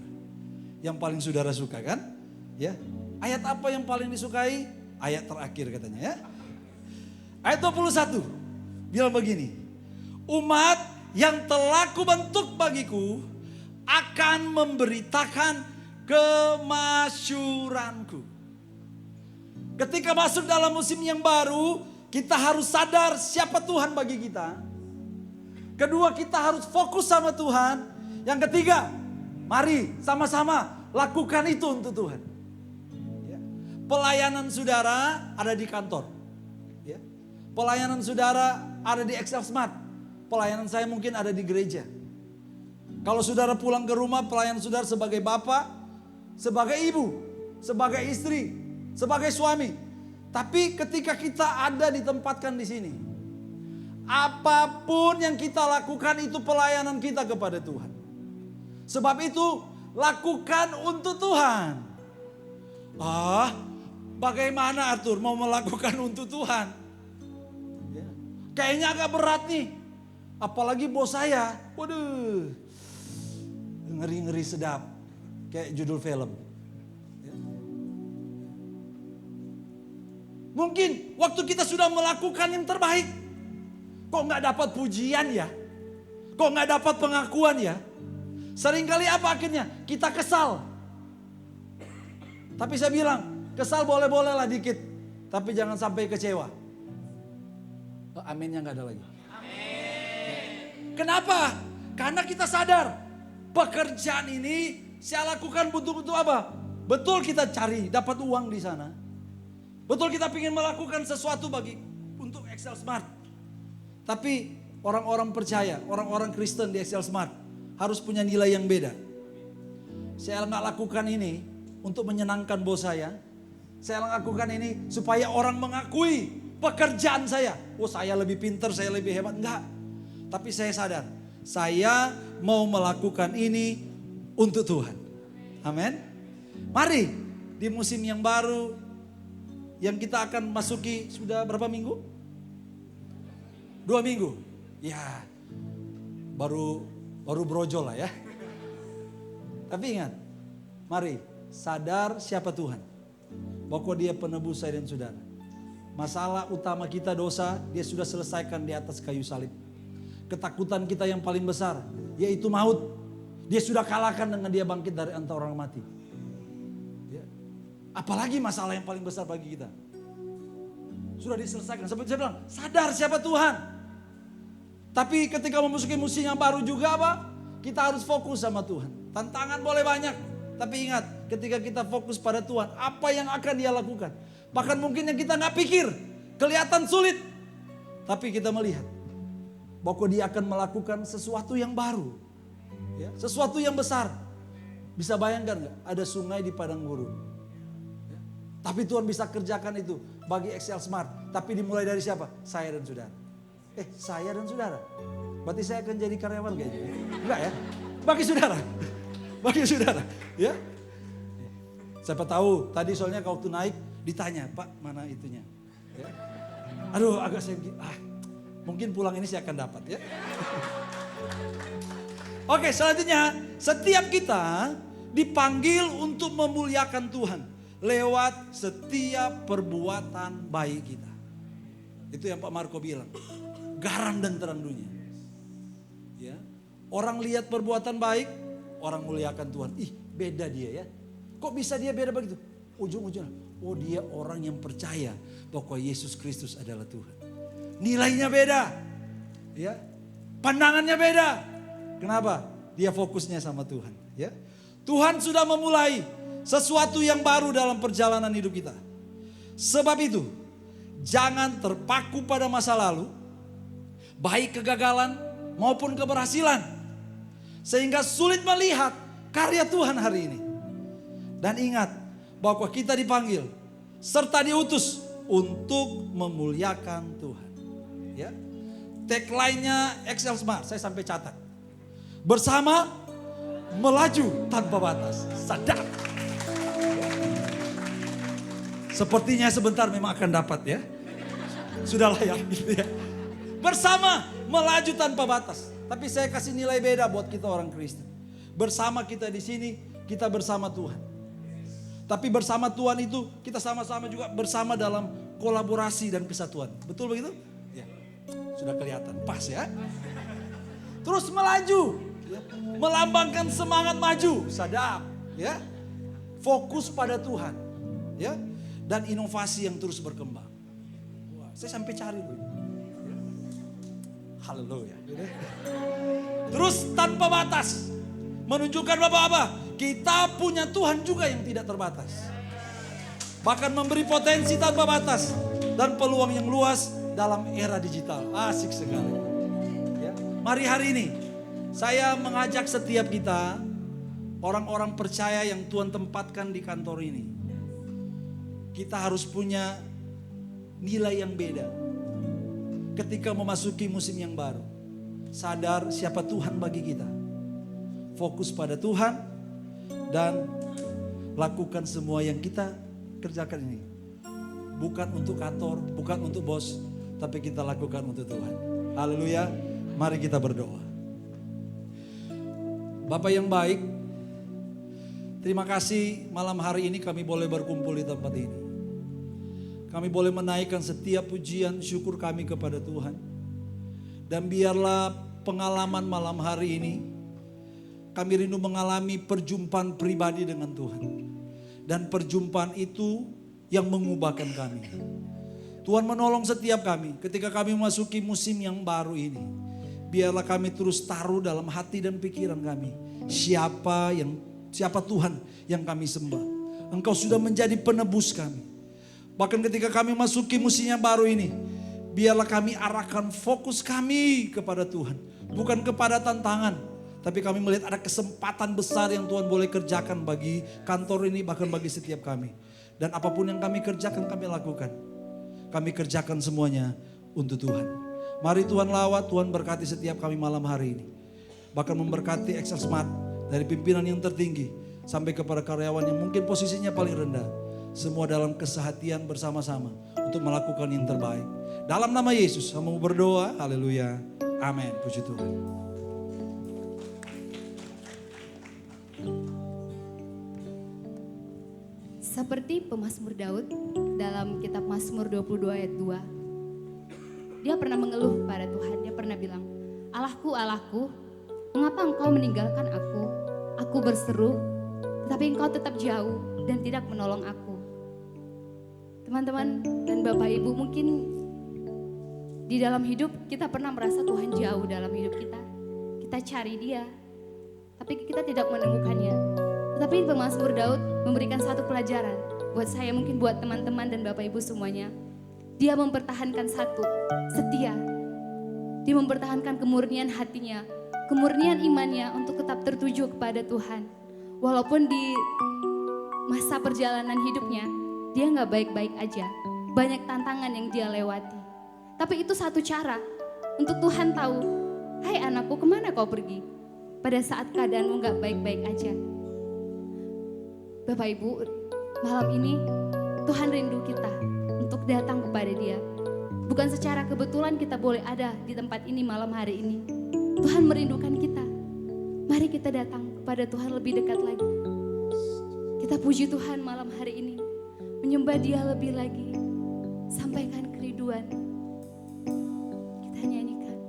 Yang paling saudara suka kan? Ya. Ayat apa yang paling disukai? Ayat terakhir katanya ya. Ayat 21. Bilang begini. Umat yang telah kubentuk bagiku akan memberitakan kemasyuranku. Ketika masuk dalam musim yang baru, kita harus sadar siapa Tuhan bagi kita. Kedua, kita harus fokus sama Tuhan. Yang ketiga, mari sama-sama lakukan itu untuk Tuhan. Ya. Pelayanan saudara ada di kantor. Ya. Pelayanan saudara ada di Excel Smart. Pelayanan saya mungkin ada di gereja. Kalau saudara pulang ke rumah, pelayanan saudara sebagai bapak, sebagai ibu, sebagai istri, sebagai suami. Tapi ketika kita ada ditempatkan di sini, apapun yang kita lakukan itu pelayanan kita kepada Tuhan. Sebab itu lakukan untuk Tuhan. Bagaimana Arthur mau melakukan untuk Tuhan? Ya. Kayaknya agak berat nih. Apalagi bos saya, waduh, ngeri-ngeri sedap, kayak judul film. Mungkin waktu kita sudah melakukan yang terbaik, kok nggak dapat pujian ya? Kok nggak dapat pengakuan ya? Seringkali apa akhirnya? Kita kesal. Tapi saya bilang, kesal boleh-boleh lah dikit, tapi jangan sampai kecewa. Aminnya nggak ada lagi. Amin. Kenapa? Karena kita sadar pekerjaan ini saya lakukan untuk apa? Betul kita cari dapat uang di sana. Betul kita ingin melakukan sesuatu untuk Excel Smart. Tapi orang-orang percaya, orang-orang Kristen di Excel Smart harus punya nilai yang beda. Saya nggak lakukan ini untuk menyenangkan bos saya. Saya lakukan ini supaya orang mengakui pekerjaan saya. Oh, saya lebih pintar, saya lebih hebat. Enggak. Tapi saya sadar, saya mau melakukan ini untuk Tuhan. Amin. Mari di musim yang baru yang kita akan masuki sudah berapa minggu? 2 minggu. Ya, baru brojol lah ya. Tapi ingat, mari sadar siapa Tuhan. Bahwa dia penebus saya dan saudara. Masalah utama kita dosa, dia sudah selesaikan di atas kayu salib. Ketakutan kita yang paling besar, yaitu maut. Dia sudah kalahkan dengan dia bangkit dari antara orang mati. Apalagi masalah yang paling besar bagi kita. Sudah diselesaikan. Seperti saya bilang, sadar siapa Tuhan. Tapi ketika memasuki musim yang baru juga apa? Kita harus fokus sama Tuhan. Tantangan boleh banyak. Tapi ingat, ketika kita fokus pada Tuhan, apa yang akan dia lakukan? Bahkan mungkin yang kita gak pikir, kelihatan sulit. Tapi kita melihat, bahwa dia akan melakukan sesuatu yang baru. Ya, sesuatu yang besar. Bisa bayangkan gak? Ada sungai di padang gurun. Tapi Tuhan bisa kerjakan itu bagi Excel Smart. Tapi dimulai dari siapa? Saya dan saudara. Saya dan saudara. Berarti saya akan jadi karyawan kayaknya. Enggak ya? Bagi saudara. Bagi saudara. Ya. Siapa tahu tadi soalnya waktu naik ditanya, Pak mana itunya? Ya. Aduh agak saya mungkin pulang ini saya akan dapat ya. Oke, selanjutnya setiap kita dipanggil untuk memuliakan Tuhan. lewat setiap perbuatan baik kita. Itu yang Pak Marco bilang. Garam dan terang dunia. Ya. Orang lihat perbuatan baik, orang muliakan Tuhan. Ih, beda dia ya. Kok bisa dia beda begitu? Ujung-ujungnya, oh dia orang yang percaya bahwa Yesus Kristus adalah Tuhan. Nilainya beda. Ya. Pandangannya beda. Kenapa? Dia fokusnya sama Tuhan, ya. Tuhan sudah memulai sesuatu yang baru dalam perjalanan hidup kita. Sebab itu, jangan terpaku pada masa lalu, baik kegagalan maupun keberhasilan, sehingga sulit melihat karya Tuhan hari ini. Dan ingat bahwa kita dipanggil serta diutus untuk memuliakan Tuhan. Ya. Tagline-nya Excel Smart, saya sampai catat. Bersama melaju tanpa batas. Sadar. Sepertinya sebentar memang akan dapat ya. Sudahlah ya gitu ya. Bersama melaju tanpa batas. Tapi saya kasih nilai beda buat kita orang Kristen. Bersama kita di sini, kita bersama Tuhan. Tapi bersama Tuhan itu kita sama-sama juga bersama dalam kolaborasi dan kesatuan. Betul begitu? Ya. Sudah kelihatan pas ya. Terus melaju, ya. Melambangkan semangat maju, sadap, ya. Fokus pada Tuhan, ya. Dan inovasi yang terus berkembang. Wah, saya sampai cari loh. Haleluya. Terus tanpa batas. Menunjukkan apa? Kita punya Tuhan juga yang tidak terbatas. Bahkan memberi potensi tanpa batas. Dan peluang yang luas dalam era digital. Asik sekali. Ya. Mari hari ini saya mengajak setiap kita, orang-orang percaya yang Tuhan tempatkan di kantor ini. Kita harus punya nilai yang beda. Ketika memasuki musim yang baru. Sadar siapa Tuhan bagi kita. Fokus pada Tuhan. Dan lakukan semua yang kita kerjakan ini. Bukan untuk kantor, bukan untuk bos. Tapi kita lakukan untuk Tuhan. Haleluya. Mari kita berdoa. Bapak yang baik. Terima kasih malam hari ini kami boleh berkumpul di tempat ini. Kami boleh menaikkan setiap pujian syukur kami kepada Tuhan. Dan biarlah pengalaman malam hari ini, kami rindu mengalami perjumpaan pribadi dengan Tuhan. Dan perjumpaan itu yang mengubahkan kami. Tuhan menolong setiap kami ketika kami memasuki musim yang baru ini. Biarlah kami terus taruh dalam hati dan pikiran kami. Siapa Tuhan yang kami sembah. Engkau sudah menjadi penebus kami. Bahkan ketika kami masuki musim yang baru ini, biarlah kami arahkan fokus kami kepada Tuhan. Bukan kepada tantangan, tapi kami melihat ada kesempatan besar yang Tuhan boleh kerjakan bagi kantor ini, bahkan bagi setiap kami. Dan apapun yang kami kerjakan, kami lakukan. Kami kerjakan semuanya untuk Tuhan. Mari Tuhan lawat, Tuhan berkati setiap kami malam hari ini. Bahkan memberkati Excel Smart dari pimpinan yang tertinggi sampai kepada karyawan yang mungkin posisinya paling rendah. Semua dalam kesehatian bersama-sama untuk melakukan yang terbaik. Dalam nama Yesus, kami berdoa, haleluya, amin, puji Tuhan. Seperti pemazmur Daud dalam kitab Mazmur 22 ayat 2. Dia pernah mengeluh pada Tuhan, dia pernah bilang, Allahku, Allahku, mengapa engkau meninggalkan aku? Aku berseru, tetapi engkau tetap jauh dan tidak menolong aku. Teman-teman dan Bapak Ibu, mungkin di dalam hidup kita pernah merasa Tuhan jauh dalam hidup kita. Kita cari dia, tapi kita tidak menemukannya. Tetapi pemazmur Daud memberikan satu pelajaran buat saya, mungkin buat teman-teman dan Bapak Ibu semuanya. Dia mempertahankan satu, setia. Dia mempertahankan kemurnian hatinya, kemurnian imannya untuk tetap tertuju kepada Tuhan. Walaupun di masa perjalanan hidupnya, dia gak baik-baik aja. Banyak tantangan yang dia lewati. Tapi itu satu cara untuk Tuhan tahu, hai anakku, kemana kau pergi? Pada saat keadaanmu gak baik-baik aja. Bapak Ibu, malam ini Tuhan rindu kita untuk datang kepada Dia. Bukan secara kebetulan kita boleh ada di tempat ini malam hari ini. Tuhan merindukan kita. Mari kita datang kepada Tuhan lebih dekat lagi. Kita puji Tuhan malam hari ini. menyembah Dia lebih lagi. Sampaikan kerinduan. Kita nyanyikan.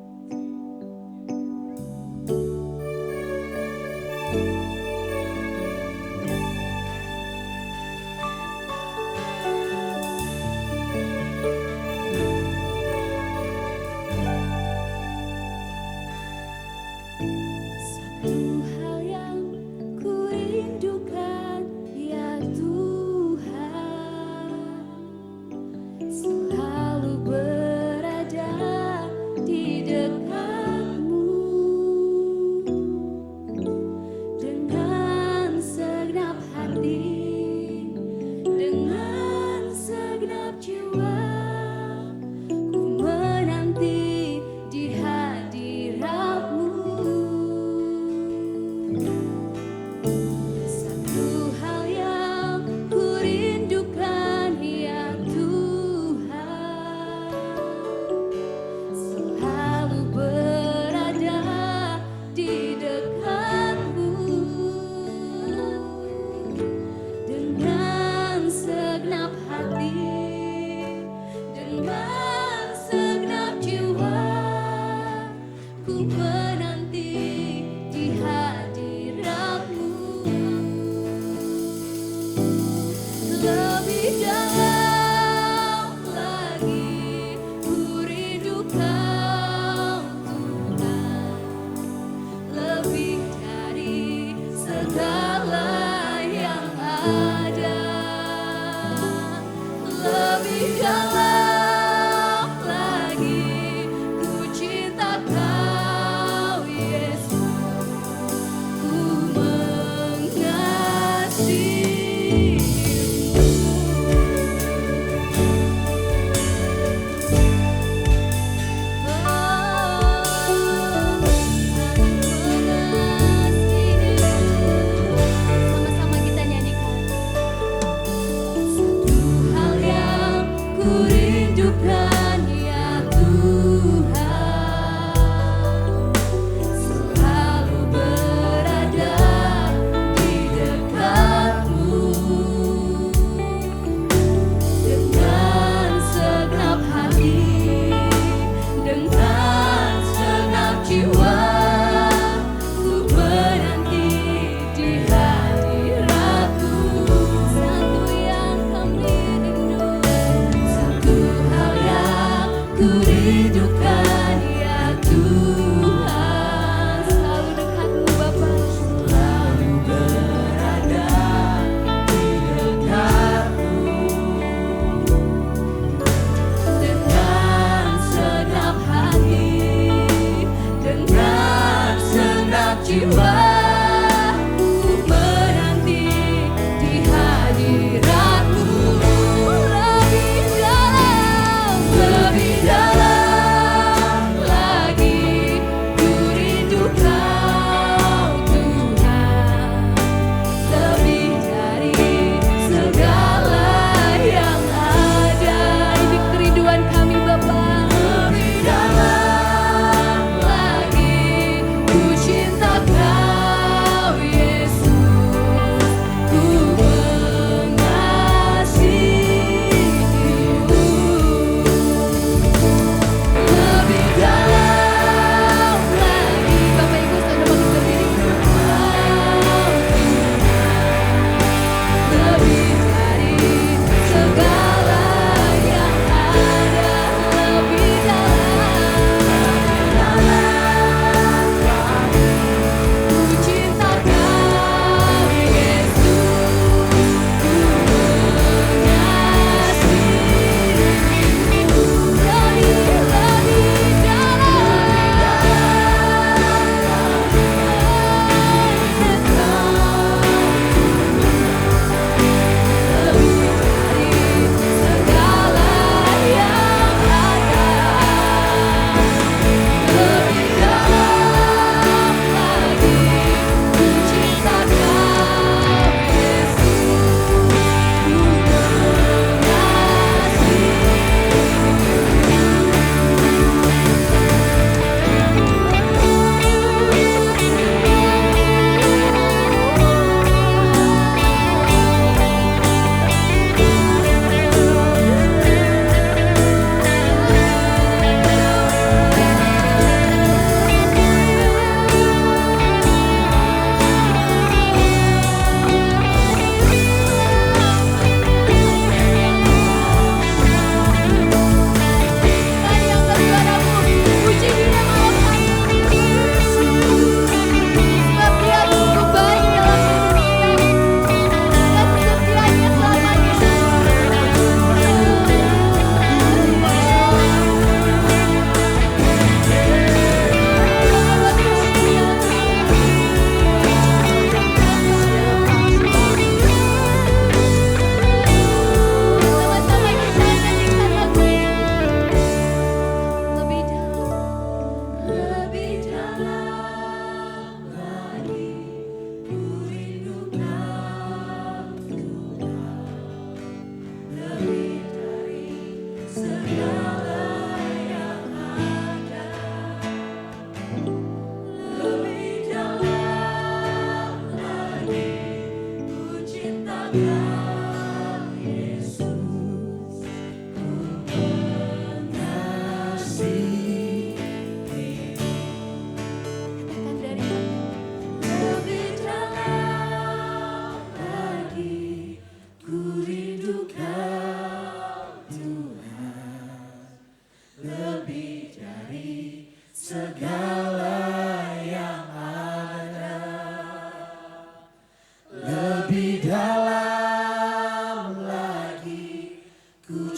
Satu hal yang ku rindukan, ya Tuhan, selalu berada di dekatmu dengan segenap hati, dengan segenap jiwa. Ku menanti di hadirat-Mu. Satu hal yang ku rindukan, ya Tuhan, selalu berada di dekat-Mu dengan segenap hati,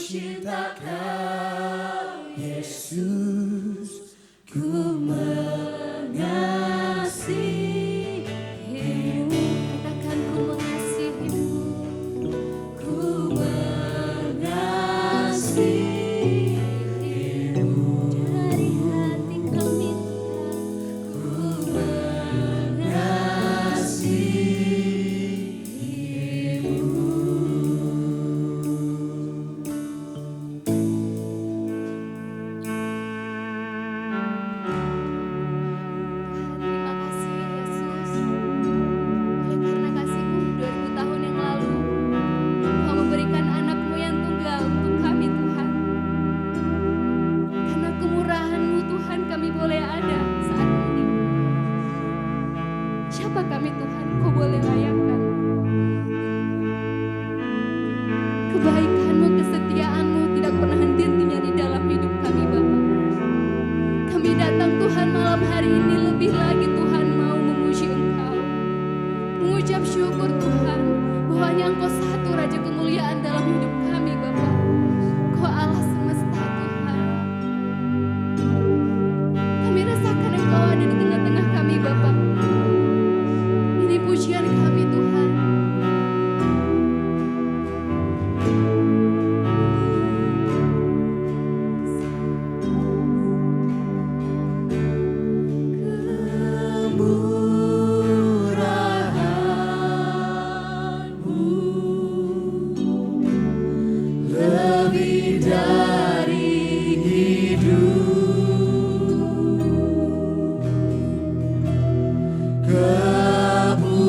cinta Kau Yesus, ku mengasihimu. Katakan ku mengasihimu. Ku mengasihimu. Dari hati kau minta. Ku Terima kasih Yesus. Oleh karena kasih-Mu 2000 tahun yang lalu, Kau memberikan anak-Mu yang tunggal untuk kami Tuhan. Karena kemurahan-Mu Tuhan kami boleh ada saat ini. Siapa kami Tuhan Kau boleh layakan. Kebaikan-Mu, kesetiaan-Mu tidak pernah henti-hentinya di dalam hidup kami Bapa. Kami datang Tuhan malam hari ini lebih lagi Tuhan mau memuji Engkau. Mengucap syukur Tuhan bahwa hanya Engkau satu Raja kemuliaan dalam hidup kami Bapa. Kau Allah semesta Tuhan. Kami rasakan Engkau ada di tengah-tengah kami Bapa. Ini pujian kami Tuhan. lebih dari hidup, kemurahan-Mu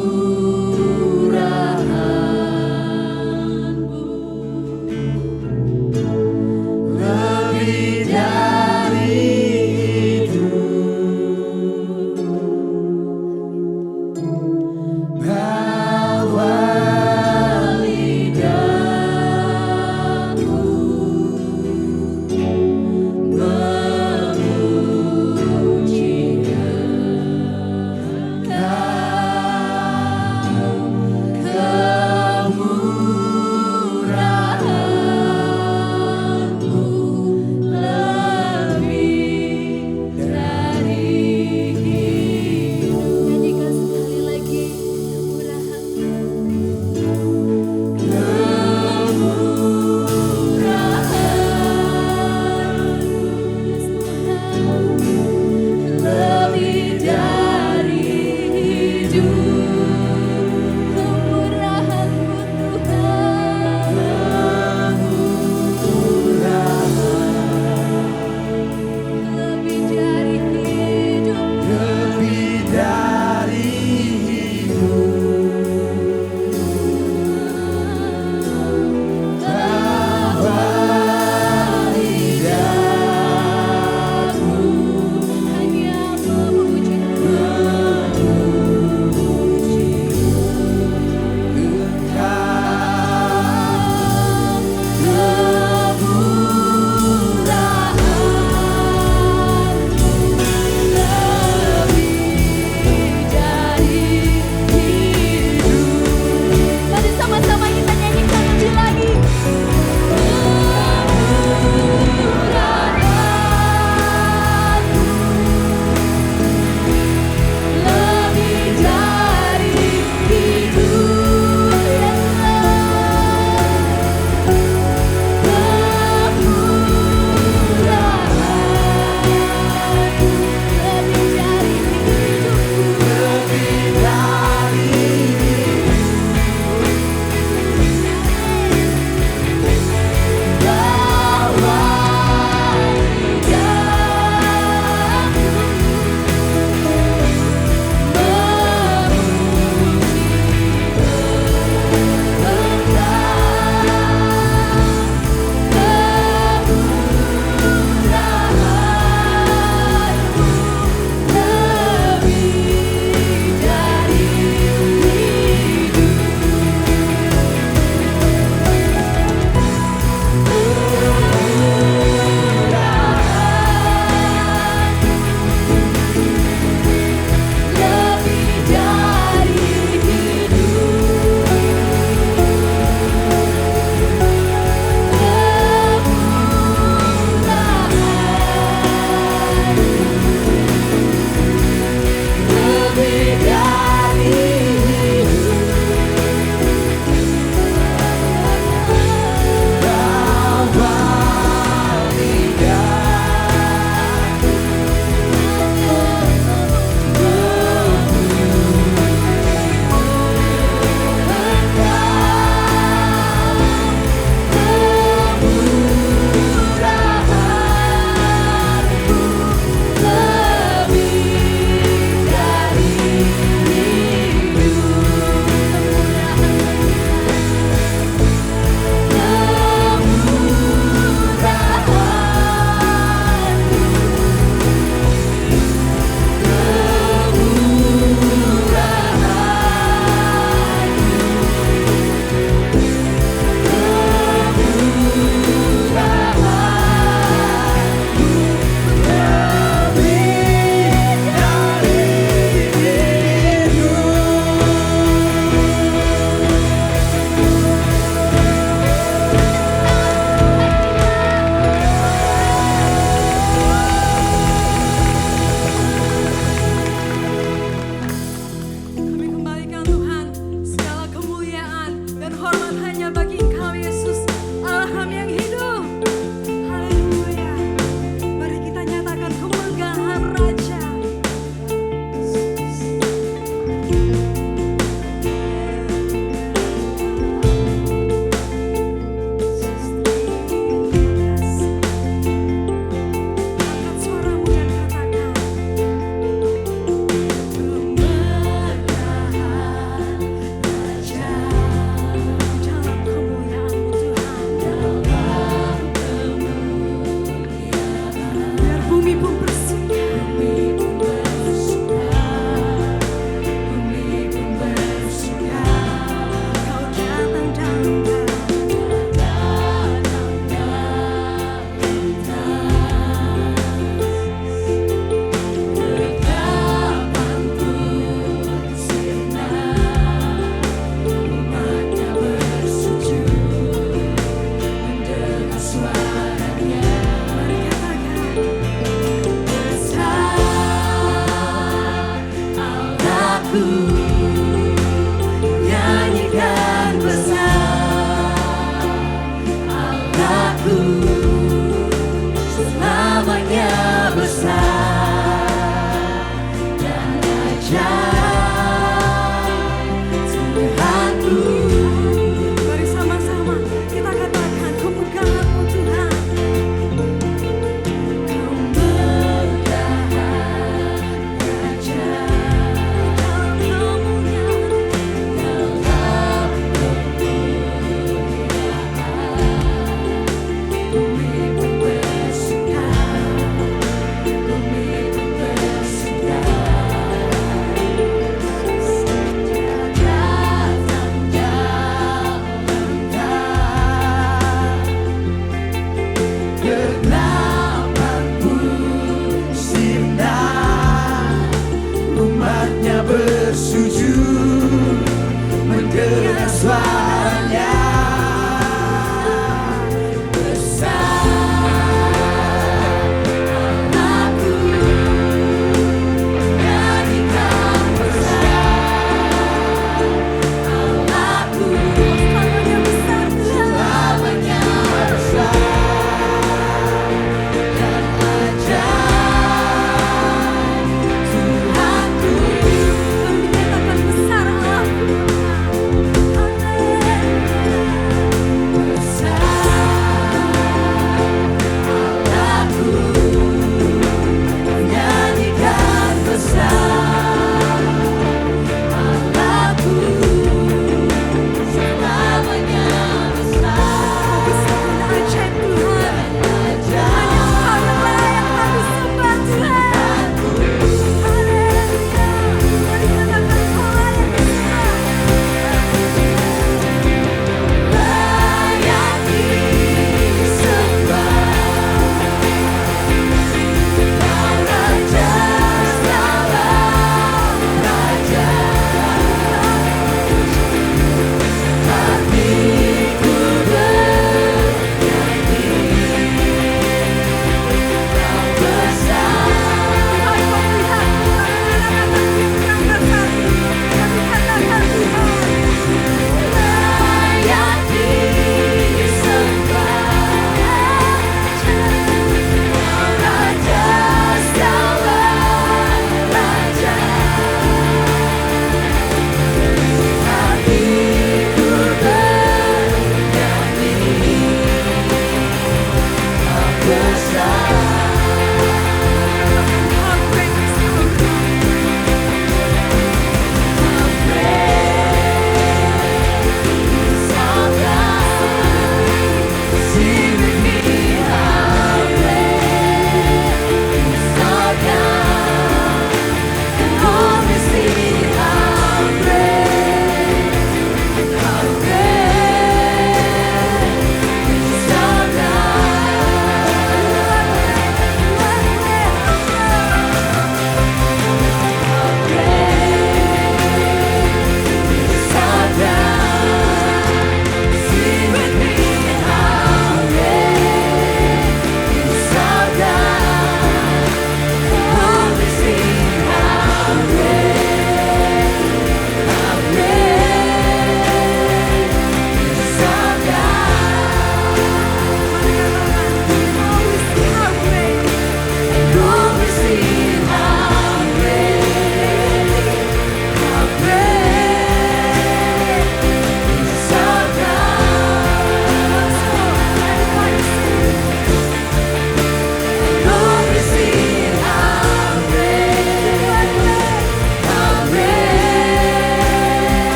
lebih dari hidup, bawa lidahku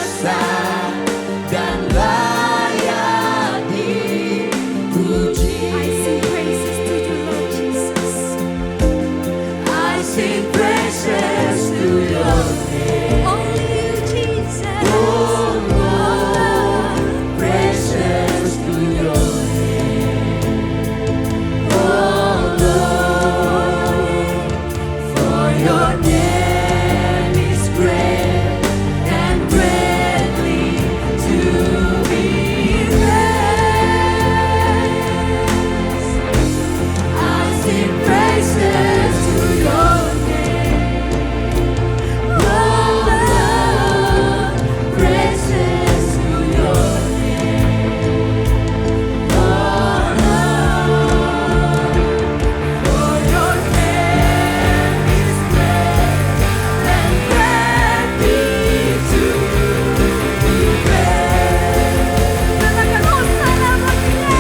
besar dan layak dipuji. I sing praises to you, Lord Jesus. I sing praises to your name. Only you, Jesus. Oh Lord, praises to your name. Oh Lord, for your name is great and greatly to be praised. I sing praises to your name. Oh Lord, praises to your name. Oh Lord, for your name is great and greatly to be praised. Katakan Hosana buat dia.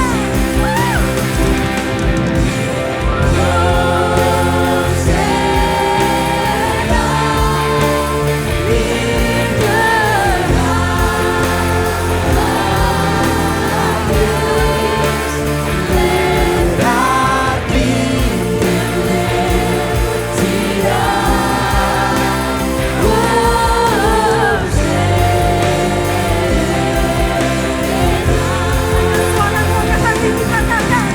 Suara keluarga hati dikatakan.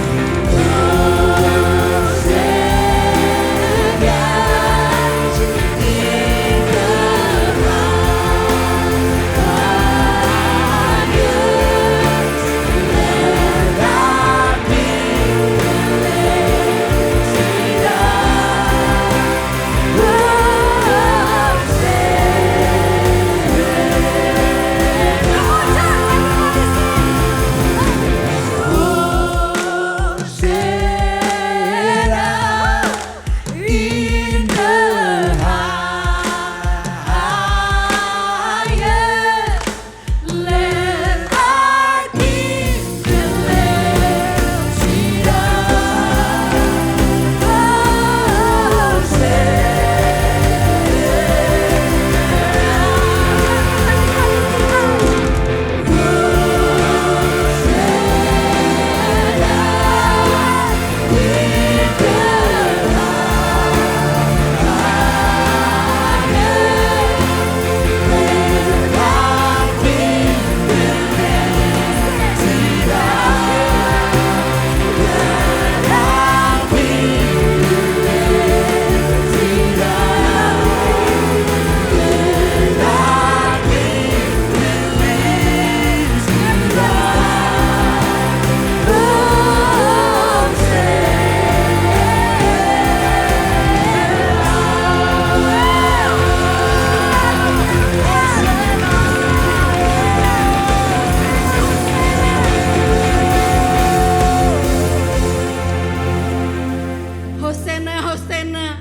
Hosana, Hosana.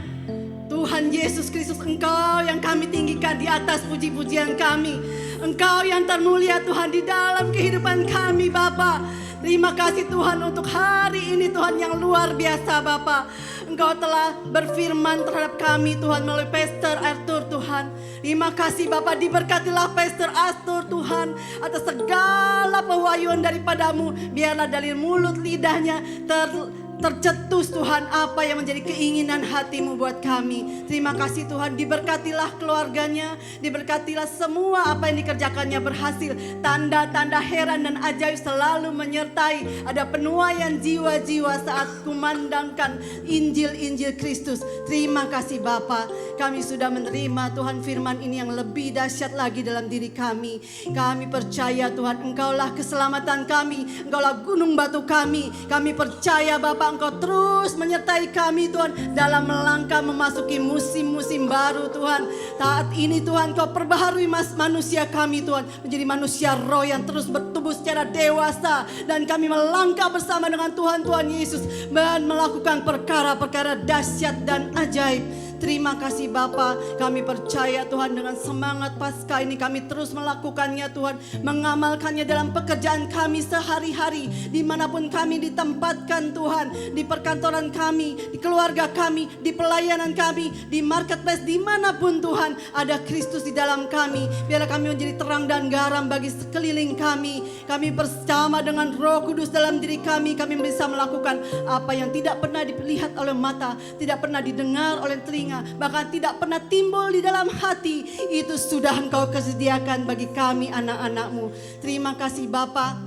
Tuhan Yesus Kristus, Engkau yang kami tinggikan di atas puji-pujian kami. Engkau yang termulia Tuhan di dalam kehidupan kami Bapa. Terima kasih Tuhan untuk hari ini Tuhan yang luar biasa Bapa. Engkau telah berfirman terhadap kami Tuhan melalui Pastor Arthur Tuhan. Terima kasih Bapa, diberkatilah Pastor Arthur Tuhan atas segala pewahyuan daripadamu. Biarlah dari mulut lidahnya tercetus Tuhan apa yang menjadi keinginan hatimu buat kami. Terima kasih Tuhan, diberkatilah keluarganya, diberkatilah semua apa yang dikerjakannya berhasil. Tanda-tanda heran dan ajaib selalu menyertai. Ada penuaian jiwa-jiwa saat kumandangkan Injil-Injil Kristus. Terima kasih Bapa, kami sudah menerima Tuhan firman ini yang lebih dahsyat lagi dalam diri kami. Kami percaya Tuhan, Engkaulah keselamatan kami, Engkaulah gunung batu kami. Kami percaya Bapa, Engkau terus menyertai kami Tuhan dalam melangkah memasuki musim-musim baru Tuhan. Saat ini Tuhan Kau perbaharui manusia kami Tuhan menjadi manusia roh yang terus bertumbuh secara dewasa. Dan kami melangkah bersama dengan Tuhan Yesus dan melakukan perkara-perkara dahsyat dan ajaib. Terima kasih Bapa, kami percaya Tuhan dengan semangat Paskah ini kami terus melakukannya Tuhan, mengamalkannya dalam pekerjaan kami sehari-hari, dimanapun kami ditempatkan Tuhan, di perkantoran kami, di keluarga kami, di pelayanan kami, di marketplace, dimanapun Tuhan ada Kristus di dalam kami. Biarlah kami menjadi terang dan garam bagi sekeliling kami. Kami bersama dengan Roh Kudus dalam diri kami bisa melakukan apa yang tidak pernah dilihat oleh mata, tidak pernah didengar oleh telinga, bahkan tidak pernah timbul di dalam hati. Itu sudah Engkau kesediakan bagi kami anak-anak-Mu. Terima kasih Bapa.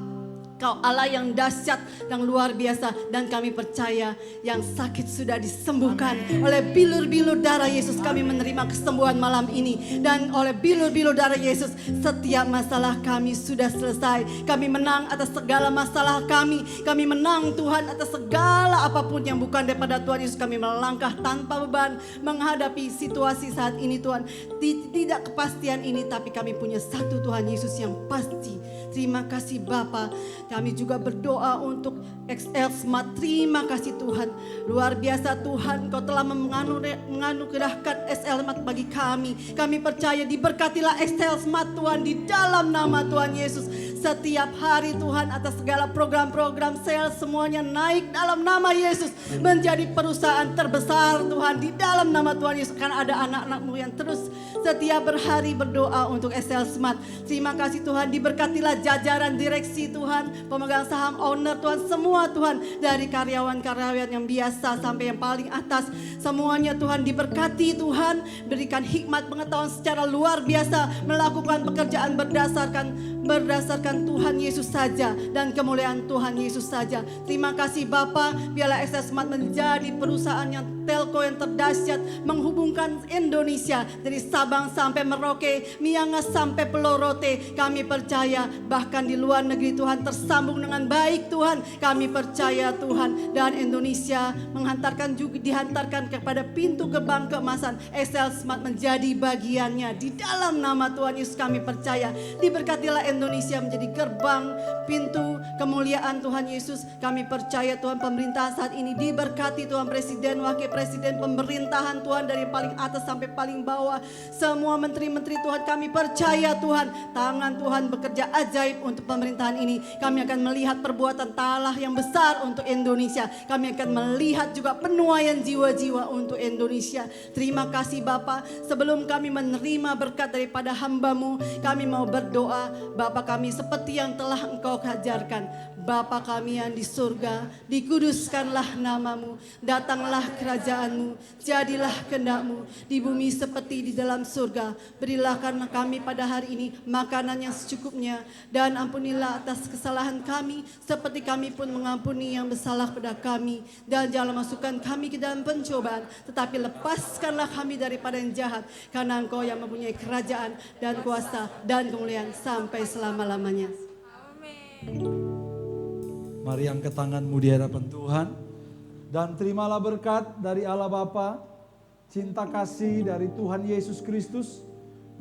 Kau Allah yang dahsyat, yang luar biasa, dan kami percaya yang sakit sudah disembuhkan. Oleh bilur-bilur darah Yesus kami menerima kesembuhan malam ini, dan oleh bilur-bilur darah Yesus setiap masalah kami sudah selesai. Kami menang atas segala masalah kami menang Tuhan atas segala apapun yang bukan daripada Tuhan Yesus. Kami melangkah tanpa beban menghadapi situasi saat ini Tuhan. Tidak kepastian ini, tapi kami punya satu Tuhan Yesus yang pasti. Terima kasih Bapa. Kami juga berdoa untuk XL Smart. Terima kasih Tuhan. Luar biasa Tuhan, Kau telah menganugerahkan XL Smart bagi kami. Kami percaya diberkatilah XL Smart Tuhan di dalam nama Tuhan Yesus. Setiap hari Tuhan atas segala program-program sales semuanya naik dalam nama Yesus. Menjadi perusahaan terbesar Tuhan di dalam nama Tuhan Yesus. Karena ada anak-anak-Mu yang terus setiap berhari berdoa untuk XL Smart. Terima kasih Tuhan, diberkatilah jajaran direksi Tuhan, pemegang saham, owner Tuhan, semua Tuhan, dari karyawan-karyawan yang biasa sampai yang paling atas, semuanya Tuhan diberkati Tuhan, berikan hikmat pengetahuan secara luar biasa, melakukan pekerjaan berdasarkan Tuhan Yesus saja dan kemuliaan Tuhan Yesus saja. Terima kasih Bapa, biarlah XL Smart menjadi perusahaan yang telco yang terdahsyat, menghubungkan Indonesia dari Sabang sampai Merauke, Miangas sampai Pulau Rote. Kami percaya bahkan di luar negeri Tuhan tersambung dengan baik Tuhan. Kami percaya Tuhan, dan Indonesia dihantarkan kepada pintu gerbang keemasan. XL Smart menjadi bagiannya di dalam nama Tuhan Yesus. Kami percaya diberkatilah Indonesia menjadi gerbang pintu kemuliaan Tuhan Yesus. Kami percaya Tuhan, pemerintahan saat ini diberkati Tuhan, presiden, wakil presiden, pemerintahan Tuhan dari paling atas sampai paling bawah, semua menteri-menteri Tuhan. Kami percaya Tuhan, tangan Tuhan bekerja ajaib untuk pemerintahan ini. Kami akan melihat perbuatan Allah yang besar untuk Indonesia. Kami akan melihat juga penuaian jiwa-jiwa untuk Indonesia. Terima kasih Bapa. Sebelum kami menerima berkat daripada hamba-Mu, kami mau berdoa. Bapa kami, seperti yang telah Engkau ajarkan, Bapa kami yang di surga, dikuduskanlah nama-Mu, datanglah kerajaan-Mu, jadilah kehendak-Mu di bumi seperti di dalam surga. Berilah karena kami pada hari ini makanan yang secukupnya, dan ampunilah atas kesalahan kami seperti kami pun mengampuni yang bersalah pada kami, dan jangan masukkan kami ke dalam pencobaan, tetapi lepaskanlah kami daripada yang jahat, karena Engkau yang mempunyai kerajaan dan kuasa dan kemuliaan sampai selama-lamanya. Amin. Mari angkat tanganmu di hadapan Tuhan dan terimalah berkat dari Allah Bapa, cinta kasih dari Tuhan Yesus Kristus,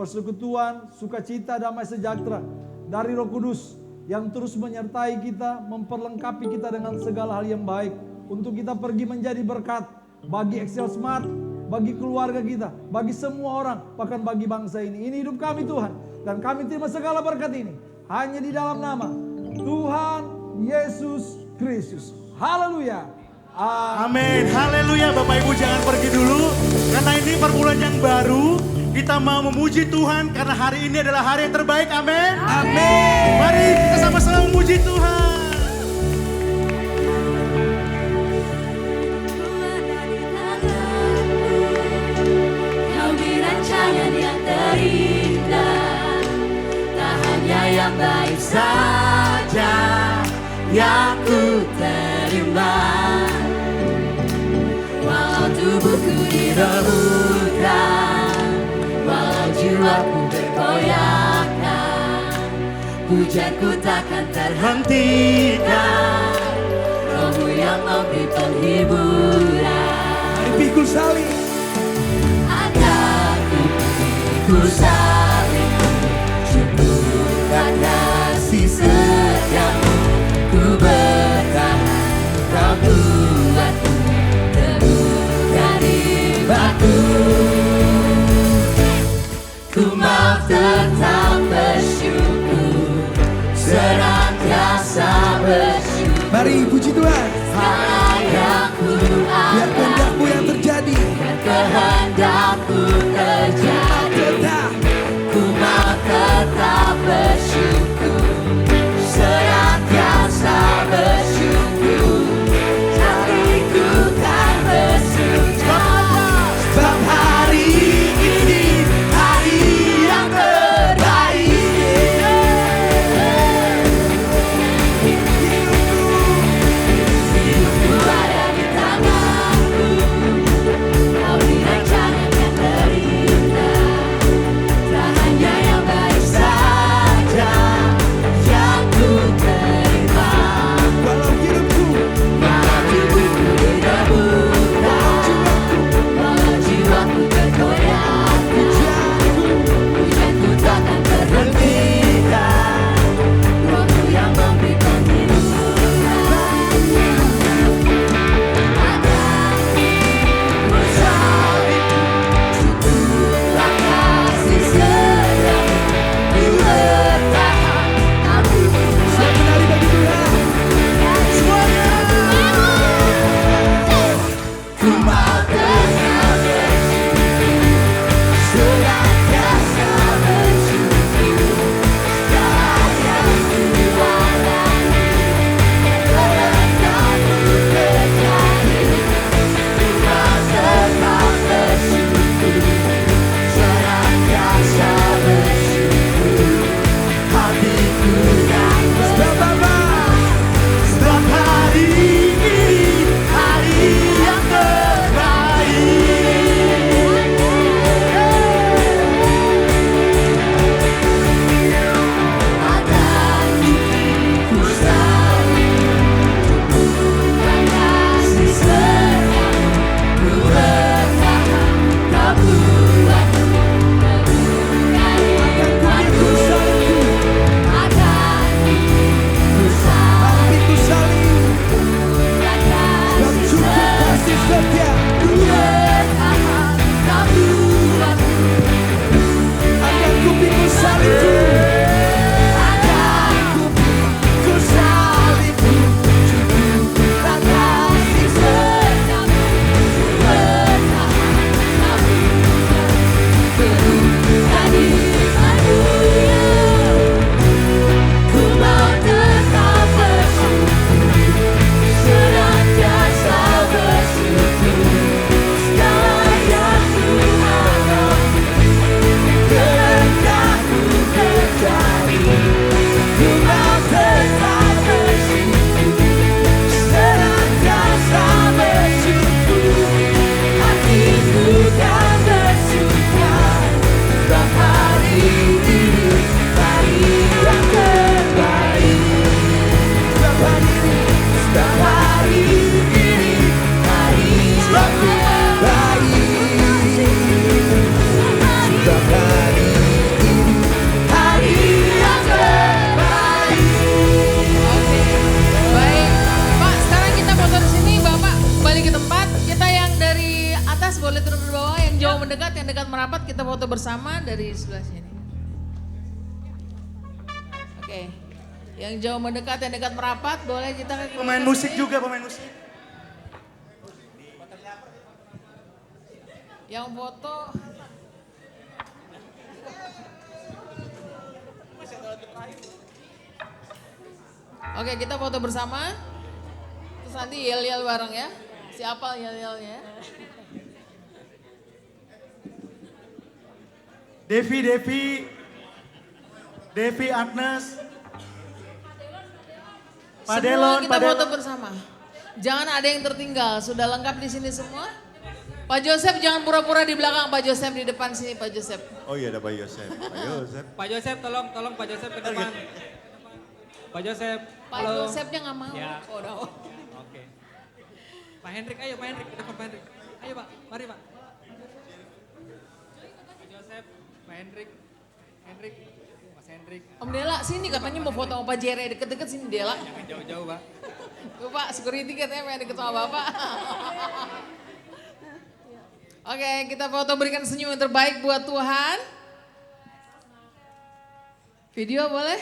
persekutuan, sukacita, damai sejahtera dari Roh Kudus yang terus menyertai kita, memperlengkapi kita dengan segala hal yang baik untuk kita pergi menjadi berkat bagi XL Smart, bagi keluarga kita, bagi semua orang, bahkan bagi bangsa ini. Ini hidup kami Tuhan, dan kami terima segala berkat ini hanya di dalam nama Tuhan Yesus Kristus. Haleluya. Amin. Haleluya. Bapak Ibu jangan pergi dulu, karena ini permulaan yang baru. Kita mau memuji Tuhan karena hari ini adalah hari yang terbaik. Amin. Amin. Mari kita sama-sama memuji Tuhan. Kau di rancangan yang terindah, tak hanya yang baik saja yang ku terima. Walau tubuhku direbutkan, walau jiwaku bergoyahkan, pujianku takkan terhentikan. Rohmu yang memberi penghiburan. Mari pikul salib. Akan ku salib, syukurkan kasih setiamu. Ku bertahan, kau buatku teguh dari batu. jiwaku, ku mau tetap bersyukur, senantiasa bersyukur. Mari puji Tuhan. Biar kehendak-Mu yang terjadi. Kehendakku terjadi, ku mau tetap bersyukur, senantiasa bersyukur, hatiku kan bersuka. Sebab hari ini hari yang terbaik. Hidupku ada di tanganmu, kau dirancang yang terindah. Tak hanya yang baik saja yang ku terima. Walau hidupku Berdebu-debu, walau jiwaku bergoyang, hujanku takkan terhentikan. Rohku yang memberikan hidupan, cukuplah kasih setiamu, ku bertahan, aku siap menari bagi Tuhan. ku mau tetap bersyukur, senantiasa bersyukur, segala yang ku alami, kehendakmu terjadi. Ku mau tetap bersyukur, senantiasa bersyukur, hatiku yang bersyukur. Sebab hari ini hari yang terbaik. Akan ku selalu cukupkan kasih setiamu, ku bertahan, kau buatku menunggangi hidupku. Akan ku selalu Itu saling cukupkan dan kasih cukup kasih setia. ku bertahan, kau buatku Akan ku pikul salibku. akan ku salibku, cukupkan kasih setiamu, ku bertahan, kau buatku haleluya. Ku mau tetap bersyukur, senantiasa bersyukur, segala yang ku alami, kehendakmu terjadi. Ku mau tetap bersyukur, senantiasa bersyukur, hatiku kan bersuka. Sebab hari ini hari yang terbaik. Sebab hari ini hari yang terbaik. Sebab hari Hari yang terbaik. Baik, Pak. Sekarang kita foto di sini, Bapak balik ke tempat. Kita yang dari atas boleh turun ke bawah, yang jauh mendekat, yang dekat merapat kita foto bersama dari sebelah sini. Oke, yang jauh mendekat, yang dekat merapat boleh kita ke Pemain musik juga, pemain musik. Yang foto. Oke, kita foto bersama. Terus nanti yel-yel bareng ya. Siapa yel-yelnya? Devi, Agnes, Pak Semua Delon, kita foto bersama. Jangan ada yang tertinggal. Sudah lengkap di sini semua? Pak Joseph jangan pura-pura di belakang. Pak Joseph di depan sini Pak Joseph. Oh iya ada Pak Yosef. Pak Yosef. Pak Joseph tolong Pak Joseph ke depan. Pak Joseph. Pak halo. Josephnya nggak mau. Ya. Oh, udah. Oke. Pak Hendrik, ayo Pak Hendrik, ke depan Pak Hendrik. Ayo Pak, mari Pak. Pak Joseph, Pak Hendrik, Mas Hendrik. Om Dela sini katanya mau foto sama Pak Jere. Deket-deket sini Dela. Jangan jauh-jauh Pak. Tuh Pak, security katanya pengen deket sama Bapak. Oke, kita foto berikan senyum yang terbaik buat Tuhan. Video boleh?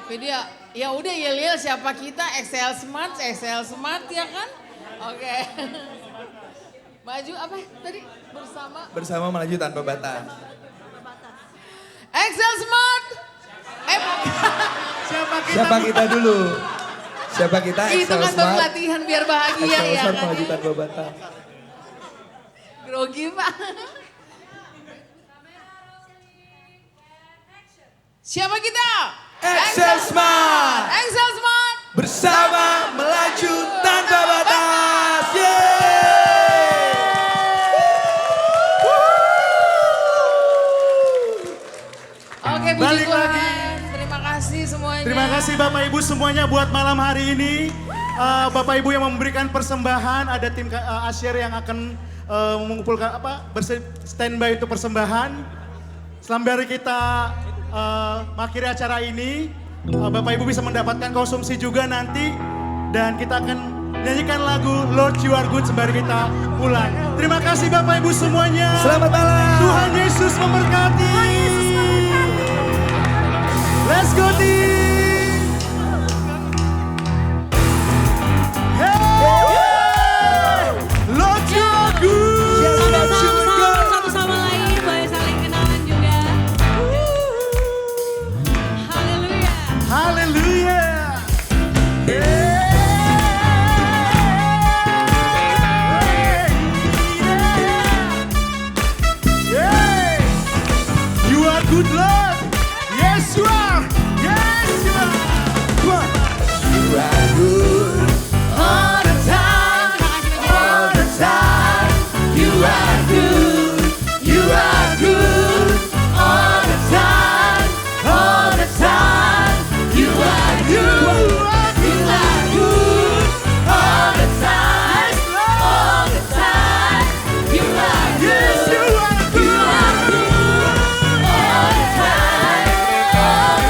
Video, ya udah Yeliel siapa kita, Excel Smart ya kan? Oke. Maju apa tadi? Bersama melaju tanpa batas. Excel Smart. Siapa kita dulu? Siapa kita? Itu Excel kan Smart. latihan biar bahagia Excel ya Smart kan? melaju tanpa batas. Grogi Pak. Siapa kita? Excel Smart. Excel Smart. Bersama melaju tanpa batas. Oke, puji Balik Tuhan. lagi. Terima kasih semuanya. Terima kasih Bapak Ibu semuanya buat malam hari ini. Bapak Ibu yang memberikan persembahan, ada tim Asyir yang akan mengumpulkan standby untuk persembahan. Sembari kita mengakhiri acara ini, Bapak Ibu bisa mendapatkan konsumsi juga nanti, dan kita akan nyanyikan lagu Lord You Are Good sembari kita pulang. Terima kasih Bapak Ibu semuanya. Selamat malam. Tuhan Yesus memberkati. Let's go team. Hey, Lord You Are Good. Satu sama lain boleh saling kenalan juga. Haleluya. Haleluya. You are good, Lord. Yes, you are. Yes, you are. Come on. You are good all the time, all the time. You are good, you are good all the time, all the time. You are good, you are good all the time, all the time. You are good, Yes, you are good. you are good all the time.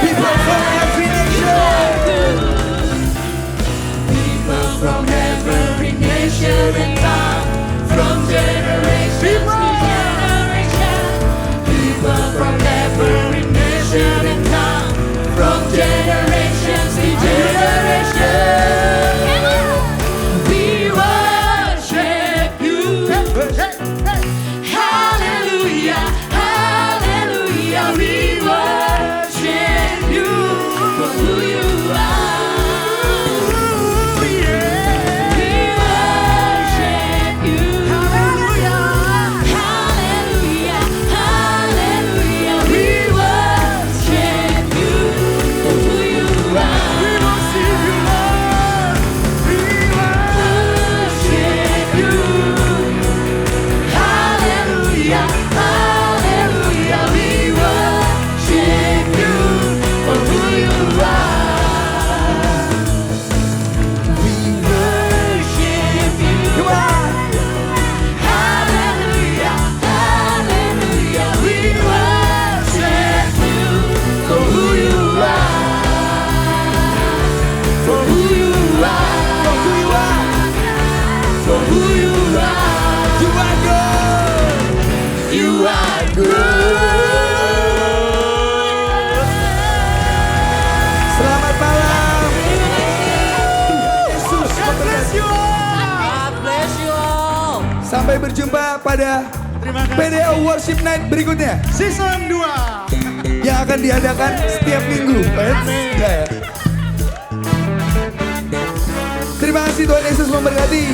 People from every nation. People from every nation and tongue, from generation to generation. People from every nation and tongue, from generation to generation. We worship you. Hallelujah, hallelujah. We worship you for who you are. We worship you. Hallelujah, hallelujah, hallelujah. We worship you for who you are. We worship you, Lord. We Worship you. Hallelujah, hallelujah. We worship you for who you are. We worship you. Come on. Hallelujah, hallelujah. We worship you for who you are. For who you are. For who you are. For who you are. You are good. You are good. Selamat malam. Yesus memberkati. God bless you all. Sampai berjumpa pada Terima kasih. PDA Worship Night berikutnya Season 2. yang akan diadakan setiap minggu. Amin. Ya. Terima kasih, Tuhan Yesus memberkati.